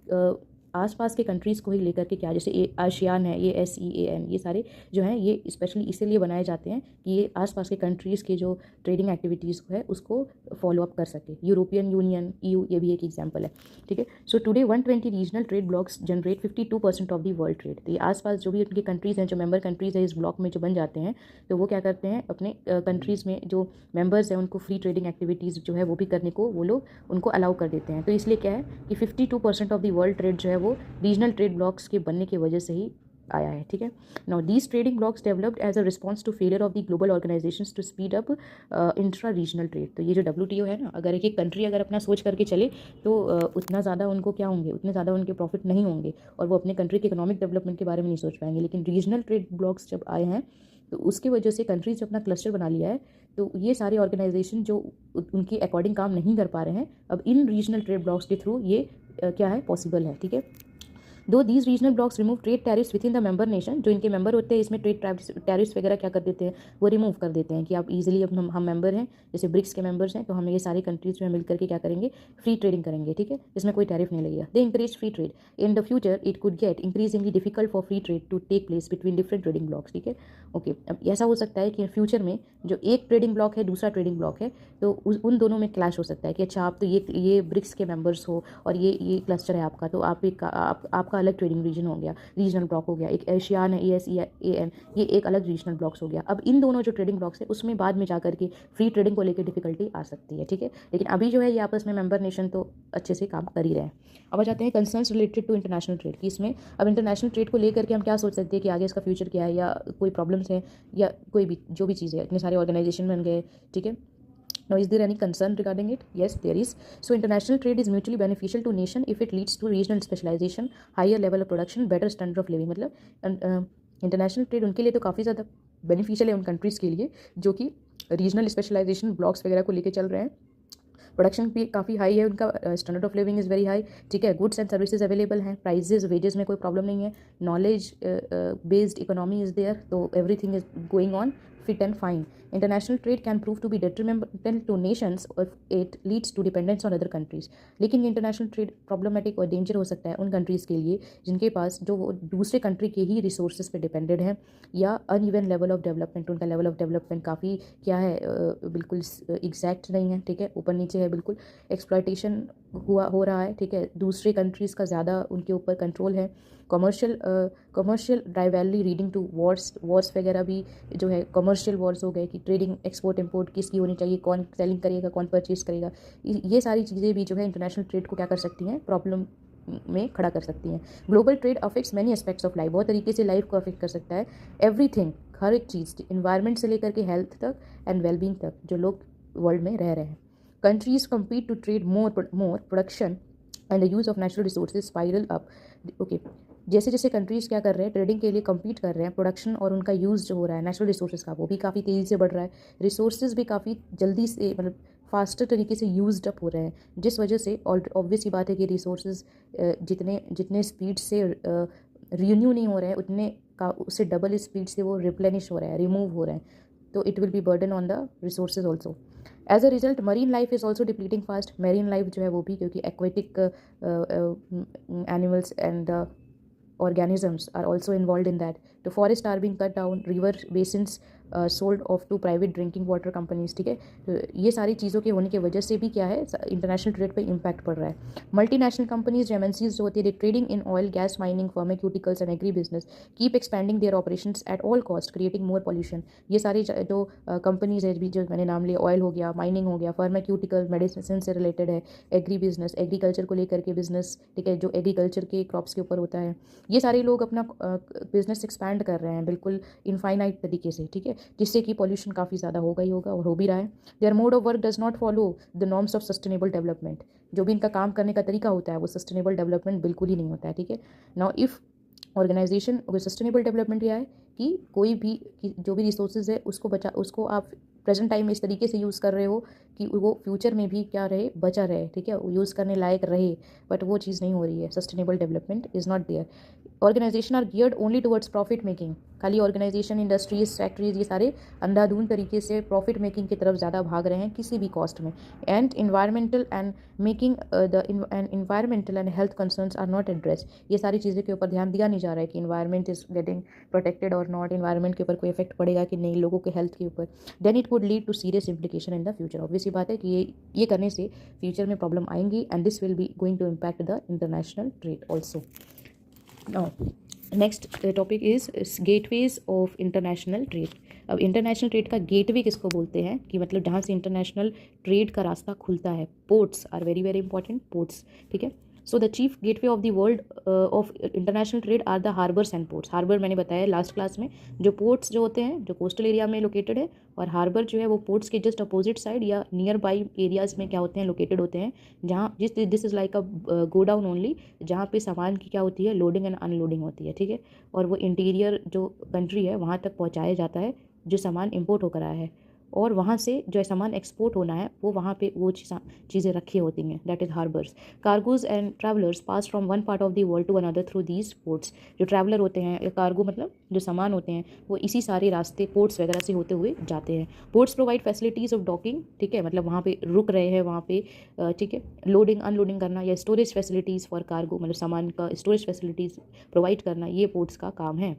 आसपास के कंट्रीज़ को ही लेकर के, क्या जैसे आशियान है, ये ASEAN, ये सारे जो हैं ये स्पेशली इसीलिए बनाए जाते हैं कि ये आसपास के कंट्रीज़ के जो ट्रेडिंग एक्टिविटीज़ है उसको फॉलो अप कर सके। यूरोपियन यूनियन, EU, ये भी एक एग्जांपल है, ठीक है। So today 120 regional trade blocks generate 52% of the world trade. तो ये आसपास जो भी उनके कंट्रीज़ हैं, जो मेंबर कंट्रीज़ है इस ब्लॉक में जो बन जाते हैं, तो वो क्या करते हैं अपने कंट्रीज़ में जो मेंबर्स हैं उनको फ्री ट्रेडिंग एक्टिविटीज़ जो है वो भी करने को वो लोग उनको अलाउ कर देते हैं। तो इसलिए क्या है कि 52% ऑफ द वर्ल्ड ट्रेड जो है वो रीजनल ट्रेड ब्लॉक्स के बनने की वजह से ही आया है, ठीक है। Now these trading blocks developed as a response to failure of the global organizations to speed up intra regional trade. तो ये जो WTO है ना, अगर एक कंट्री अगर अपना सोच करके चले तो उतना ज़्यादा उनको क्या होंगे, उतने ज़्यादा उनके प्रॉफिट नहीं होंगे और वो अपने कंट्री के इकोनॉमिक डेवलपमेंट के बारे में नहीं सोच पाएंगे। लेकिन रीजनल ट्रेड ब्लॉक्स जब आए हैं तो उसकी वजह से कंट्रीज अपना क्लस्टर बना लिया है, तो ये सारे ऑर्गेनाइजेशन जो उनके अकॉर्डिंग काम नहीं कर पा रहे हैं, अब इन रीजनल ट्रेड ब्लॉक्स के थ्रू ये क्या है पॉसिबल है, ठीक है। दो these regional blocks remove trade tariffs with in the member nation, जो इनके मेंबर होते हैं इसमें ट्रेड टैरिफ्स वगैरह क्या कर देते हैं, वो रिमूव कर देते हैं कि आप इजीली, अब हम मेंबर हैं, जैसे ब्रिक्स के मेंबर्स हैं, तो हम ये सारी कंट्रीज में मिलकर के क्या करेंगे, फ्री ट्रेडिंग करेंगे, ठीक है, इसमें कोई टैरिफ नहीं लगेगा। They encourage free trade. In the future it could get increasingly difficult for free trade to take place between different trading blocs, ठीक है, ओके। अब ऐसा हो सकता है कि फ्यूचर में जो एक ट्रेडिंग ब्लॉक है दूसरा ट्रेडिंग ब्लॉक है, तो उन दोनों में क्लैश हो सकता है कि अच्छा आप तो ये ब्रिक्स के मेंबर्स हो और ये क्लस्टर है आपका, तो आपका अलग ट्रेडिंग रीजन हो गया, रीजनल ब्लॉक हो गया, एक एशियान है ASEAN, ये एक अलग रीजनल ब्लॉक्स हो गया। अब इन दोनों जो ट्रेडिंग ब्लॉक्स है उसमें बाद में जाकर के फ्री ट्रेडिंग को लेकर डिफिकल्टी आ सकती है, ठीक है। लेकिन अभी जो है ये आपस में मेंबर नेशन तो अच्छे से काम कर ही रहे हैं। अब आ जाते हैं concerns related to international trade की। इसमें अब इंटरनेशनल ट्रेड को लेकर के हम क्या सोच सकते हैं कि आगे इसका फ्यूचर क्या है, या कोई प्रॉब्लम्स है, या कोई भी जो भी चीज़ है, इतने सारे ऑर्गेनाइजेशन बन गए, ठीक है। Now, is there any concern regarding it? Yes, there is. So, international trade is mutually beneficial to nation if it leads to regional specialization, higher level of production, better standard of living. मतलब international trade उनके लिए तो काफ़ी ज़्यादा beneficial है, उन countries के लिए जो कि रीजनल स्पेशलाइजेशन ब्लॉक्स वगैरह को लेके चल रहे हैं, प्रोडक्शन भी काफ़ी हाई है उनका, standard of living is very high, ठीक है। गुड्स एंड सर्विसेज अवेलेबल हैं, प्राइजेज वेजेस में कोई प्रॉब्लम नहीं है, knowledge based economy is there, तो everything is going on fit and fine. International trade can prove to be detrimental to nations if it leads to dependence on other countries. लेकिन ये international trade problematic और danger हो सकता है उन countries के लिए जिनके पास जो वो दूसरे कंट्री के ही रिसोर्सेज पे डिपेंडेड हैं, या अनइवन लेवल ऑफ डेवलपमेंट, उनका लेवल ऑफ डेवलपमेंट काफ़ी क्या है, बिल्कुल एग्जैक्ट नहीं है, ठीक है, ऊपर नीचे है, बिल्कुल एक्सप्लॉयटेशन हो रहा है, ठीक है, दूसरे कंट्रीज़ का ज़्यादा उनके ऊपर कंट्रोल है, commercial rivalry reading to wars वगैरह भी जो है कमर्शियल वॉर्स हो गए कि ट्रेडिंग एक्सपोर्ट इंपोर्ट किसकी होनी चाहिए, कौन सेलिंग करेगा, कौन परचेज करेगा, ये सारी चीज़ें भी जो है इंटरनेशनल ट्रेड को क्या कर सकती हैं, प्रॉब्लम में खड़ा कर सकती हैं। Global trade affects many aspects of life, बहुत तरीके से लाइफ को अफेक्ट कर सकता है, एवरीथिंग, हर एक चीज़, इन्वायरमेंट से लेकर के हेल्थ तक एंड वेलबींग तक, जो लोग वर्ल्ड में रह रहे हैं। Countries compete to trade more production and the use of natural resources spiral up. Okay, जैसे जैसे कंट्रीज़ क्या कर रहे हैं, ट्रेडिंग के लिए कम्पीट कर रहे हैं, प्रोडक्शन और उनका यूज़ जो हो रहा है नेचुरल रिसोर्सेज का, वो भी काफ़ी तेज़ी से बढ़ रहा है, रिसोर्सेज भी काफ़ी जल्दी से मतलब फास्टर तरीके से यूज्ड अप हो रहे हैं, जिस वजह से ऑब्वियस ही बात है कि रिसोर्सेज जितने जितने स्पीड से रिन्यू नहीं हो रहे हैं, उतने का उससे डबल स्पीड से वो रिप्लेनिश हो रहे हैं, रिमूव हो रहे हैं, तो it will be burden on the resources also. As a result marine life is also depleting fast, marine life जो है वो भी, क्योंकि aquatic animals and organisms are also involved in that. The forests are being cut down, river basins sold off to private drinking water companies, ठीक है। तो ये सारी चीज़ों के होने की वजह से भी क्या है, इंटरनेशनल ट्रेड पे इम्पैक्ट पड़ रहा है। मल्टीनेशनल कंपनीज, एमएनसीज जो होती है, trading in oil, gas, mining, pharmaceuticals and agri business keep expanding their operations at all cost, creating more pollution. ये सारी जो कंपनीज है, जो मैंने नाम लिया, ऑयल हो गया, माइनिंग हो गया, फार्मास्यूटिकल मेडिसिन से रिलेटेड है, एग्री बिजनेस, एग्रीकल्चर को लेकर के बिजनेस, ठीक है, जो एग्रीकल्चर के क्रॉप्स के ऊपर होता है, ये सारे लोग अपना बिजनेस एक्सपैंड कर रहे हैं बिल्कुल इनफाइनाइट तरीके से, ठीक है, जिससे कि पॉल्यूशन काफ़ी ज़्यादा होगा ही होगा और हो भी रहा है। Their mode of work does not follow the norms of sustainable development, जो भी इनका काम करने का तरीका होता है वो सस्टेनेबल डेवलपमेंट बिल्कुल ही नहीं होता है, ठीक है। Now if organization, sustainable development क्या है कि कोई भी जो भी रिसोर्सेज है उसको आप प्रेजेंट टाइम में इस तरीके से यूज़ कर रहे हो कि वो फ्यूचर में भी क्या रहे, बचा रहे, ठीक है, यूज़ करने लायक रहे, बट वो चीज़ नहीं हो रही है, sustainable development is not there. Organization are geared only towards profit making, खाली ऑर्गेनाइजेशन, इंडस्ट्रीज, फैक्ट्रीज, ये सारे अंधाधुंध तरीके से प्रॉफिट मेकिंग की तरफ ज़्यादा भाग रहे हैं किसी भी कॉस्ट में। And environmental and making environmental and health concerns are not address, ये सारी चीज़ें के ऊपर ध्यान दिया नहीं जा रहा है कि इन्वायरमेंट इज गेटिंग प्रोटेक्टेड और नॉट, इन्वायरमेंट के ऊपर कोई इफेक्ट पड़ेगा कि नहीं लोगों के हेल्थ के ऊपर, then it would lead to serious implication in the future. Obvious बात है कि ये करने से फ्यूचर में प्रॉब्लम आएंगी and this will be going to impact the international trade also. Now next topic is gateways of international trade. अब international trade का गेटवे किसको बोलते हैं, कि मतलब जहाँ से इंटरनेशनल ट्रेड का रास्ता खुलता है, ports are very very important, ports, ठीक है। So the chief gateway of the world of international trade are the harbours and ports. Harbour मैंने बताया लास्ट क्लास में, जो पोर्ट्स जो होते हैं जो कोस्टल एरिया में लोकेटेड है, और हार्बर जो है वो पोर्ट्स के जस्ट अपोजिट साइड या नियर बाई एरियाज़ में क्या होते हैं, लोकेटेड होते हैं, जहाँ this is like a godown only, जहाँ पे सामान की क्या होती है, लोडिंग एंड अनलोडिंग होती है, ठीक है, और वो इंटीरियर जो कंट्री है वहाँ तक पहुँचाया जाता है जो सामान इम्पोर्ट होकर आया है, और वहाँ से जो सामान एक्सपोर्ट होना है वो वहाँ पे वो चीज़ें रखी होती हैं, that is harbours. Cargoes and travellers pass from one part of the world to another through these ports. जो ट्रैवलर होते हैं, या कार्गो मतलब जो सामान होते हैं, वो इसी सारे रास्ते पोर्ट्स वगैरह से होते हुए जाते हैं। Ports provide facilities of docking, ठीक है, मतलब वहाँ पे रुक रहे हैं वहाँ पे, ठीक है, लोडिंग अनलोडिंग करना, या स्टोरेज फैसिलिटीज़ फॉर कार्गो, मतलब सामान का स्टोरेज फैसिलिटीज़ प्रोवाइड करना, ये पोर्ट्स का काम है।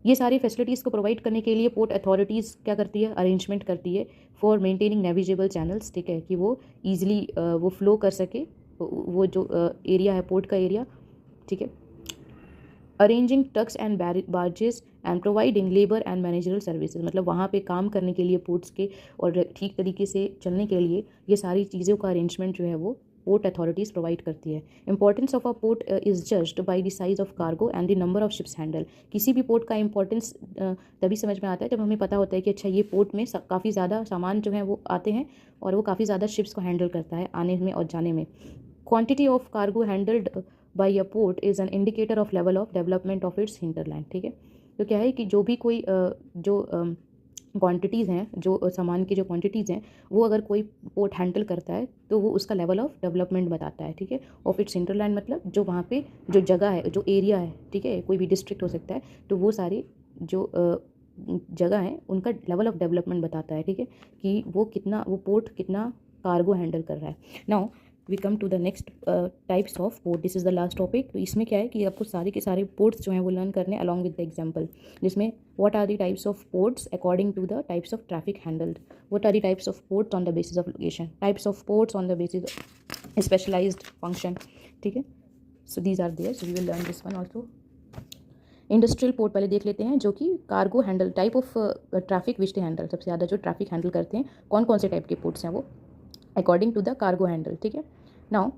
ये सारी फैसिलिटीज़ को प्रोवाइड करने के लिए पोर्ट अथॉरिटीज़ क्या करती है, अरेंजमेंट करती है फॉर मेंटेनिंग नेविजेबल चैनल्स, ठीक है, कि वो ईजिली वो फ्लो कर सके, वो जो एरिया है पोर्ट का एरिया, ठीक है। Arranging tugs and barges and providing labour and managerial services, मतलब वहाँ पे काम करने के लिए पोर्ट्स के और ठीक तरीके से चलने के लिए ये सारी चीज़ों का अरेंजमेंट जो है वो पोर्ट अथॉरिटीज़ प्रोवाइड करती है। Importance of a port is judged by the size of cargo and the number of ships handle. किसी भी पोर्ट का इंपॉर्टेंस तभी समझ में आता है जब हमें पता होता है कि अच्छा ये पोर्ट में काफ़ी ज़्यादा सामान जो है वो आते हैं और वो काफ़ी ज़्यादा शिप्स को हैंडल करता है आने में और जाने में। Quantity of cargo handled by a port is an indicator of level of development of its hinterland, ठीक है। तो क्या है कि जो भी कोई जो क्वांटिटीज़ हैं, जो सामान की जो क्वांटिटीज़ हैं, वो अगर कोई पोर्ट हैंडल करता है तो वो उसका लेवल ऑफ डेवलपमेंट बताता है, ठीक है। ऑफ इट्स हिंटरलैंड मतलब जो वहाँ पे जो जगह है, जो एरिया है, ठीक है, कोई भी डिस्ट्रिक्ट हो सकता है, तो वो सारे जो जगह है उनका लेवल ऑफ डेवलपमेंट बताता है, ठीक है, कि वो कितना, वो पोर्ट कितना कार्गो हैंडल कर रहा है। Now we come to the next types of port, this is the last topic. तो इसमें क्या है कि आपको सारे के सारे पोर्ट्स जो हैं वो लर्न करने अलॉन्ग विद द एग्जांपल, जिसमें what are the types of ports according to the types of traffic handled, what are the types of ports on the basis of location, types of ports on the basis of specialised function, ठीक है। So these are there, so we will learn this one also. Industrial port पहले देख लेते हैं, जो कि cargo handle, type of traffic which they handle, सबसे ज़्यादा जो ट्रैफिक हैंडल करते हैं कौन कौन से टाइप के पोर्ट्स हैं वो according to the cargo handle, ठीक है। नाउ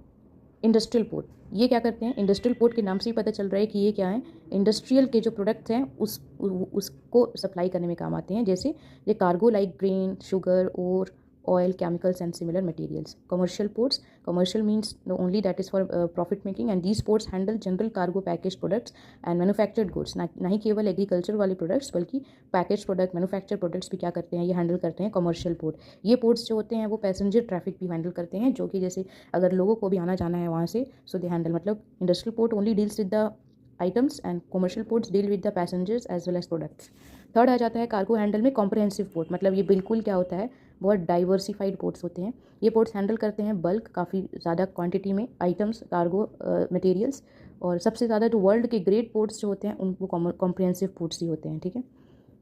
इंडस्ट्रियल पोर्ट, ये क्या करते हैं, इंडस्ट्रियल पोर्ट के नाम से ही पता चल रहा है कि ये क्या है, इंडस्ट्रियल के जो प्रोडक्ट्स हैं उसको सप्लाई करने में काम आते हैं, जैसे ये कार्गो लाइक ग्रेन, शुगर और oil, chemicals and similar materials. Commercial ports, commercial means only that is for profit making, and these ports handle general cargo, packaged products and manufactured goods. ना ही केवल एग्रीकल्चर वाले products बल्कि package product, manufacture products भी क्या करते हैं, ये handle करते हैं कमर्शियल पोर्ट। ये पोर्ट्स जो होते हैं वो पैसेंजर ट्रैफिक भी हैंडल करते हैं, जो कि जैसे अगर लोगों को भी आना जाना है वहाँ से, सो दे हैंडल, मतलब industrial port only deals with the items and commercial ports deal with the passengers as well as products. Third आ जाता है कार्गो हैंडल में कॉम्प्रहेंसिव पोर्ट, मतलब ये बिल्कुल क्या होता है, बहुत डाइवर्सिफाइड पोर्ट्स होते हैं। ये पोर्ट्स हैंडल करते हैं बल्क, काफ़ी ज़्यादा क्वांटिटी में आइटम्स, कार्गो मटेरियल्स, और सबसे ज़्यादा जो वर्ल्ड के ग्रेट पोर्ट्स जो होते हैं उनको कॉम्प्रहेंसिव पोर्ट्स ही होते हैं, ठीक है।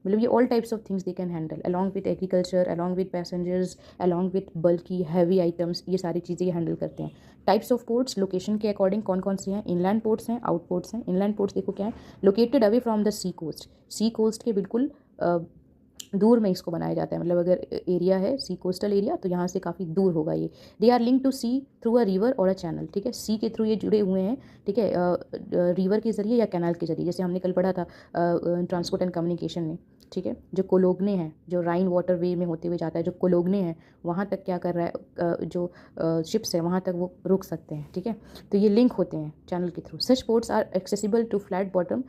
मतलब ये all types of things they can handle along with agriculture, along with passengers, along with bulky heavy items, ये सारी चीज़ें ये हैंडल करते हैं। टाइप्स ऑफ पोर्ट्स लोकेशन के अकॉर्डिंग कौन कौन से हैं, इनलैंड पोर्ट्स हैं, आउट पोर्ट्स हैं। इनलैंड पोर्ट्स देखो क्या है, located away from the sea coast, sea coast के बिल्कुल दूर में इसको बनाया जाता है, मतलब अगर एरिया है सी कोस्टल एरिया तो यहाँ से काफ़ी दूर होगा ये। They are link to sea through a river और अ चैनल, ठीक है, सी के थ्रू ये जुड़े हुए हैं, ठीक है, रिवर के ज़रिए या कैनाल के ज़रिए, जैसे हमने कल पढ़ा था ट्रांसपोर्ट एंड कम्युनिकेशन में, ठीक है। जो कोलोगने हैं, जो राइन वाटर वे में होते हुए जाता है, जो कोलोगने हैं वहाँ तक क्या कर रहा है, जो शिप्स है वहाँ तक वो रुक सकते हैं, ठीक है। तो ये लिंक होते हैं चैनल के through. Such ports are accessible to flat bottom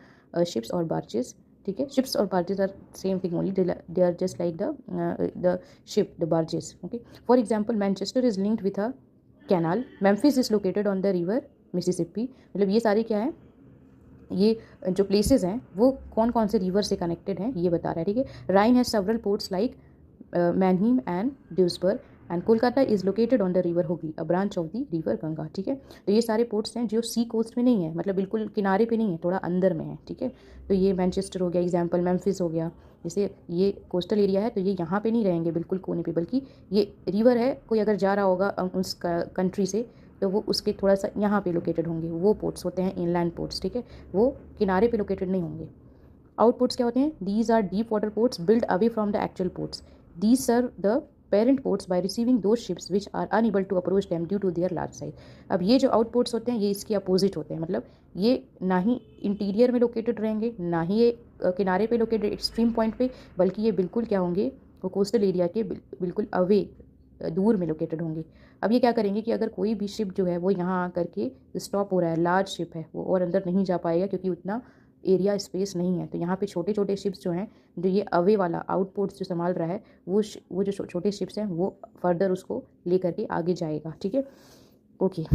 ships और बार्चेस, ठीक है। शिप्स और barges are same thing only, they are just like the ship, the barges, okay. For example Manchester is linked with a canal, Memphis is located on the river Mississippi, मतलब ये सारे क्या है, ये जो प्लेसेस हैं वो कौन कौन से रिवर से कनेक्टेड हैं ये बता रहा है, ठीक है। Rhine has several ports like Mannheim and Duisburg and Kolkata is located on the river Hooghly, a branch of the river Ganga, ठीक है। तो ये सारे पोर्ट्स हैं जो सी कोस्ट में नहीं है, मतलब बिल्कुल किनारे पे नहीं है, थोड़ा अंदर में है, ठीक है। तो ये मैनचेस्टर हो गया एग्जाम्पल, मेम्फिस हो गया, जैसे ये कोस्टल एरिया है तो ये यहाँ पे नहीं रहेंगे बिल्कुल कोने पे, बल्कि ये रिवर है, कोई अगर जा रहा होगा उस कंट्री से तो वो उसके थोड़ा सा यहाँ पे लोकेटेड होंगे, वो पोर्ट्स होते हैं इनलैंड पोर्ट्स, ठीक है, वो किनारे पे लोकेटेड नहीं होंगे। आउटपोर्ट्स क्या होते हैं, these are deep water ports build away from the actual ports, these serve the parent ports by receiving those ships which are unable to approach them due to their large size. अब ये जो आउटपोर्ट्स होते हैं ये इसके opposite होते हैं, मतलब ये ना ही इंटीरियर में लोकेटेड रहेंगे, ना ही ये किनारे पे लोकेटेड एक्सट्रीम पॉइंट पे, बल्कि ये बिल्कुल क्या होंगे, वो कोस्टल एरिया के बिल्कुल अवे, दूर में लोकेटेड होंगे। अब ये क्या करेंगे कि अगर कोई भी शिप जो है वो यहाँ आकर के स्टॉप हो रहा है, लार्ज शिप है वो और अंदर नहीं जा पाएगा क्योंकि उतना एरिया स्पेस नहीं है, तो यहाँ पे छोटे छोटे शिप्स जो हैं, जो ये अवे वाला आउटपोर्ट्स जो संभाल रहा है वो जो छोटे शिप्स हैं वो फर्दर उसको ले करके आगे जाएगा, ठीक है, ओके।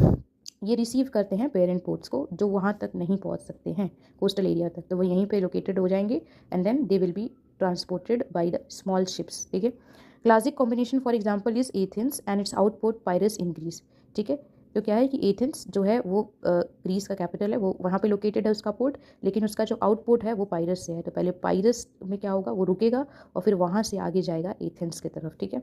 ये रिसीव करते हैं पेरेंट पोर्ट्स को जो वहाँ तक नहीं पहुँच सकते हैं कोस्टल एरिया तक, तो वो यहीं पे लोकेटेड हो जाएंगे and then they will be transported by the small ships, ठीक है। Classic combination for example is Athens and its outport Piraeus in Greece, ठीक है। तो क्या है कि एथेंस जो है वो ग्रीस का कैपिटल है, वो वहाँ पे लोकेटेड है उसका पोर्ट, लेकिन उसका जो आउटपोर्ट है वो पायरस से है, तो पहले पायरस में क्या होगा, वो रुकेगा और फिर वहाँ से आगे जाएगा एथेंस की तरफ, ठीक है,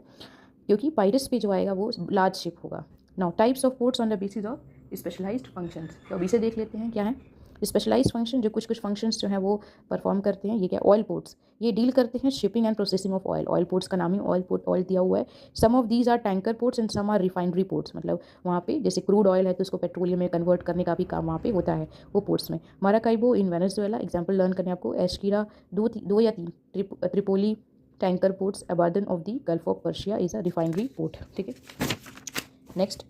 क्योंकि पायरस पे जो आएगा वो लार्ज शिप होगा। Now types of ports on the basis of specialised functions, तो अभी से देख लेते हैं क्या है स्पेशलाइज्ड फंक्शन, जो कुछ फंक्शंस जो हैं वो परफॉर्म करते हैं। ये क्या, ऑयल पोर्ट्स, ये डील करते हैं shipping and processing of oil, oil ports का नाम ही ऑयल पोर्ट, ऑयल दिया हुआ है। Some of these are tanker ports and some are refinery ports, मतलब वहाँ पे जैसे क्रूड ऑयल है तो उसको पेट्रोलियम में कन्वर्ट करने का भी काम वहाँ पे होता है वो पोर्ट्स में। Maracaibo in Venezuela, example learn करने आपको, एशकिरा, दो या तीन, Tripoli tanker ports, Abadan of the Gulf of Persia is a refinery port, ठीक है। नेक्स्ट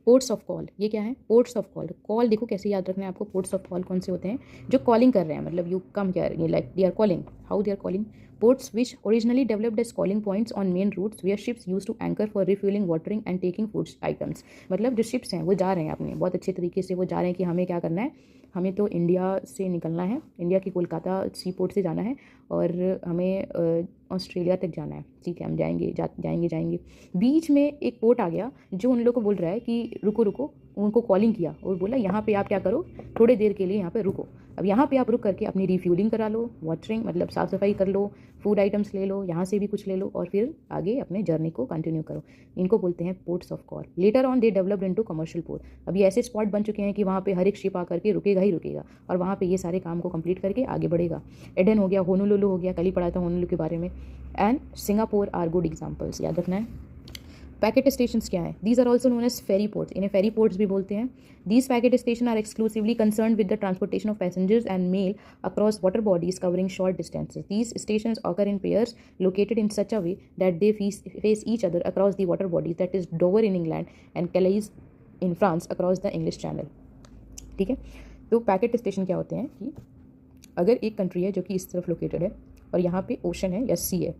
पोर्ट्स ऑफ कॉल, ये क्या है, पोर्ट्स ऑफ कॉल, कॉल देखो कैसे याद रखना है आपको, पोर्ट्स ऑफ कॉल कौन से होते हैं, जो कॉलिंग कर रहे हैं, मतलब यू कम क्या, ये like they are calling, how they are calling. Ports which originally developed as calling points on main routes where ships used to anchor for refueling, watering and taking food items. मतलब जो ships हैं वो जा रहे हैं अपने बहुत अच्छे तरीके से, वो जा रहे हैं कि हमें क्या करना है, हमें तो इंडिया से निकलना है, इंडिया की कोलकाता सी पोर्ट से जाना है और हमें ऑस्ट्रेलिया तक जाना है, ठीक है, हम जाएंगे। बीच में एक पोर्ट आ गया जो उन लोगों को बोल रहा है कि रुको रुको, उनको कॉलिंग किया और बोला यहाँ पे आप क्या करो, थोड़ी देर के लिए यहाँ पे रुको। अब यहाँ पे आप रुक करके अपनी रिफ्यूलिंग करा लो, वाटरिंग मतलब साफ़ सफाई कर लो, फूड आइटम्स ले लो, यहाँ से भी कुछ ले लो और फिर आगे अपने जर्नी को कंटिन्यू करो। इनको बोलते हैं ports of call. Later on they developed into commercial port. अब ये ऐसे स्पॉट बन चुके हैं कि वहाँ पे हर एक शिप आकर के रुकेगा ही रुकेगा और वहाँ पे ये सारे काम को कंप्लीट करके आगे बढ़ेगा। एडन हो गया, होनोलुलु हो गया, कल ही पढ़ा था होनोलुलु के बारे में, and Singapore are good examples, याद रखना है। पैकेट स्टेशंस क्या है? These are also known as ferry ports, इन्हें फेरी पोर्ट्स भी बोलते हैं। These packet station are exclusively concern with the transportation of passengers and mail across water bodies covering short distances. These stations occur in pairs located in such a way that they face each other across the water bodies, that is Dover in England and Calais in France across the English Channel. ठीक है, तो packet station क्या होते हैं कि अगर एक country है जो कि इस तरफ लोकेटेड है और यहाँ पे ओशन है या सी है,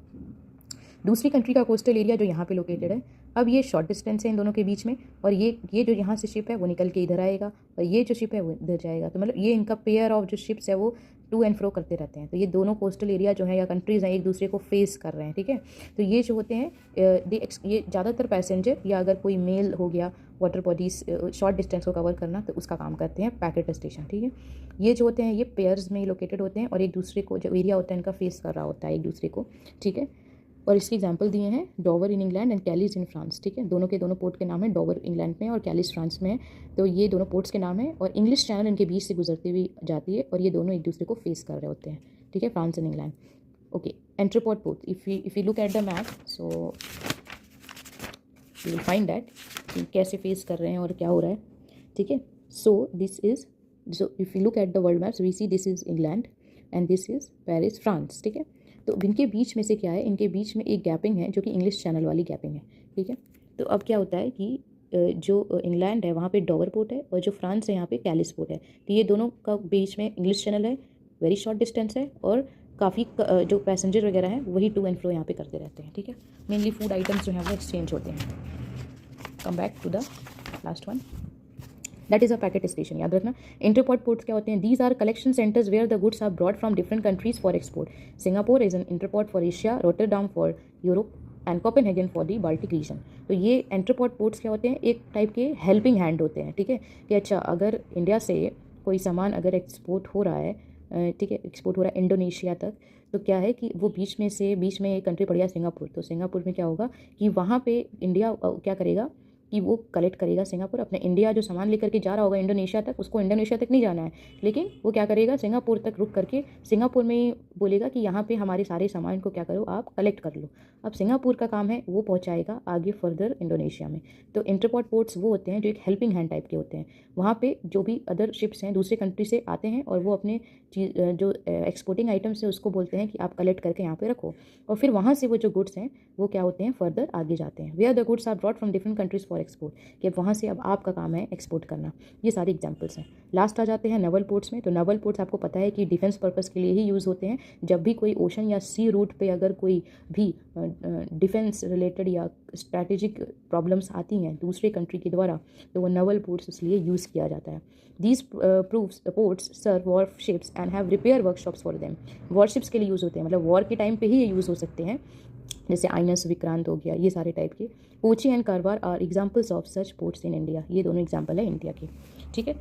दूसरी कंट्री का कोस्टल एरिया जो यहाँ पे लोकेटेड है, अब ये शॉर्ट डिस्टेंस है इन दोनों के बीच में और ये जो यहाँ से शिप है वो निकल के इधर आएगा और ये जो शिप है वो इधर जाएगा, तो मतलब ये इनका पेयर ऑफ जो शिप्स है वो टू एंड फ्रो करते रहते हैं। तो ये दोनों कोस्टल एरिया जो है या कंट्रीज़ हैं एक दूसरे को फेस कर रहे हैं, ठीक है। तो ये जो होते हैं ये ज़्यादातर पैसेंजर या अगर कोई मेल हो गया वाटर बॉडीज शॉर्ट डिस्टेंस को कवर करना तो उसका काम करते हैं पैकेट स्टेशन, ठीक है। ये जो होते हैं ये पेयर्स में लोकेटेड होते हैं और एक दूसरे को जो एरिया होता है इनका फेस कर रहा होता है एक दूसरे को, ठीक है। और इसके एग्जांपल दिए हैं Dover in England and Kallis in France, ठीक है। दोनों के दोनों पोर्ट के नाम है, डोवर इंग्लैंड में और कैलिस फ्रांस में है। तो ये दोनों पोर्ट्स के नाम है और इंग्लिश चैनल इनके बीच से गुजरती हुई जाती है और ये दोनों एक दूसरे को फेस कर रहे होते हैं, ठीक है, France and England. Okay, entrepot port, if you look at the map so you will find that कैसे फेस कर रहे हैं और क्या हो रहा है, ठीक है। So if you look at the world maps we see this is England and this is Paris France, ठीक है। तो इनके बीच में से क्या है, इनके बीच में एक गैपिंग है जो कि इंग्लिश चैनल वाली गैपिंग है, ठीक है। तो अब क्या होता है कि जो इंग्लैंड है वहाँ पे डोवर पोर्ट है और जो फ्रांस है यहाँ पे कैलिस पोर्ट है। तो ये दोनों का बीच में इंग्लिश चैनल है, वेरी शॉर्ट डिस्टेंस है और काफ़ी जो पैसेंजर वगैरह हैं वही टू एंड फ्रो यहाँ पे करते रहते हैं, ठीक है। मेनली फूड आइटम्स जो हैं वो एक्सचेंज होते हैं। Come back to the last one, that is a packet station, याद रखना। इंटरपोर्ट पोर्ट्स क्या होते हैं? These are collection centres where the goods are brought from different countries for export. Singapore is an interport for Asia, Rotterdam for Europe and Copenhagen for the Baltic region. तो ये interport ports क्या होते हैं? एक type के helping hand होते हैं, ठीक है। कि अच्छा अगर इंडिया से कोई सामान अगर एक्सपोर्ट हो रहा है, ठीक है, एक्सपोर्ट हो रहा है इंडोनेशिया तक, तो क्या है कि वो बीच में एक कंट्री पड़ गया सिंगापुर। तो सिंगापुर में क्या होगा कि वहाँ पे इंडिया क्या करेगा कि वो कलेक्ट करेगा, सिंगापुर अपने इंडिया जो सामान लेकर के जा रहा होगा इंडोनेशिया तक, उसको इंडोनेशिया तक नहीं जाना है, लेकिन वो क्या करेगा सिंगापुर तक रुक करके सिंगापुर में ही बोलेगा कि यहाँ पे हमारे सारे सामान को क्या करो आप कलेक्ट कर लो। अब सिंगापुर का काम है वो पहुँचाएगा आगे फर्दर इंडोनेशिया में। तो इंटरपोर्ट पोर्ट्स वो होते हैं जो एक हेल्पिंग हैंड टाइप के होते हैं। वहाँ पे जो भी अदर शिप्स हैं दूसरे कंट्री से आते हैं और वो अपने जो एक्सपोर्टिंग आइटम्स है उसको बोलते हैं कि आप कलेक्ट करके यहाँ पे रखो और फिर वहाँ से वो जो गुड्स हैं वो क्या होते हैं फर्दर आगे जाते हैं। Where the goods are brought from different countries for export, कि वहाँ से अब आपका काम है एक्सपोर्ट करना। ये सारे एग्जांपल्स हैं। लास्ट आ जाते हैं नवल पोर्ट्स में। तो नवल पोर्ट्स आपको पता है कि डिफेंस पर्पस के लिए ही यूज़ होते हैं। जब भी कोई ओशन या सी रूट पे अगर कोई भी डिफेंस रिलेटेड या स्ट्रैटेजिक प्रॉब्लम्स आती हैं दूसरे कंट्री के द्वारा, तो वो नवल पोर्ट्स इसलिए यूज़ किया जाता है। These ports serve war ships and have repair workshops for them. Warships के लिए यूज़ होते हैं, मतलब वॉर के टाइम पे ही ये यूज़ हो सकते हैं, जैसे आइनस विक्रांत हो गया, ये सारे टाइप के। Kochi and Karwar are examples of such ports in India. ये दोनों एग्जाम्पल है इंडिया के, ठीक है।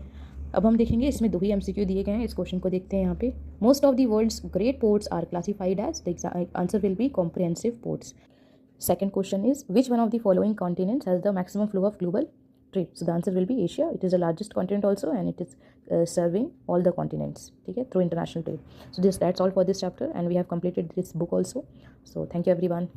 अब हम देखेंगे इसमें 2 ही एमसीक्यू दिए गए हैं, इस क्वेश्चन को देखते हैं यहाँ पे। Most of the world's great ports are classified as, the answer will be comprehensive ports. Second question is, which one of the following continents has the maximum flow of global trade? So the answer will be Asia. It is the largest continent also and it is serving all the continents, okay, through international trade. So that's all for this chapter and we have completed this book also. So thank you everyone.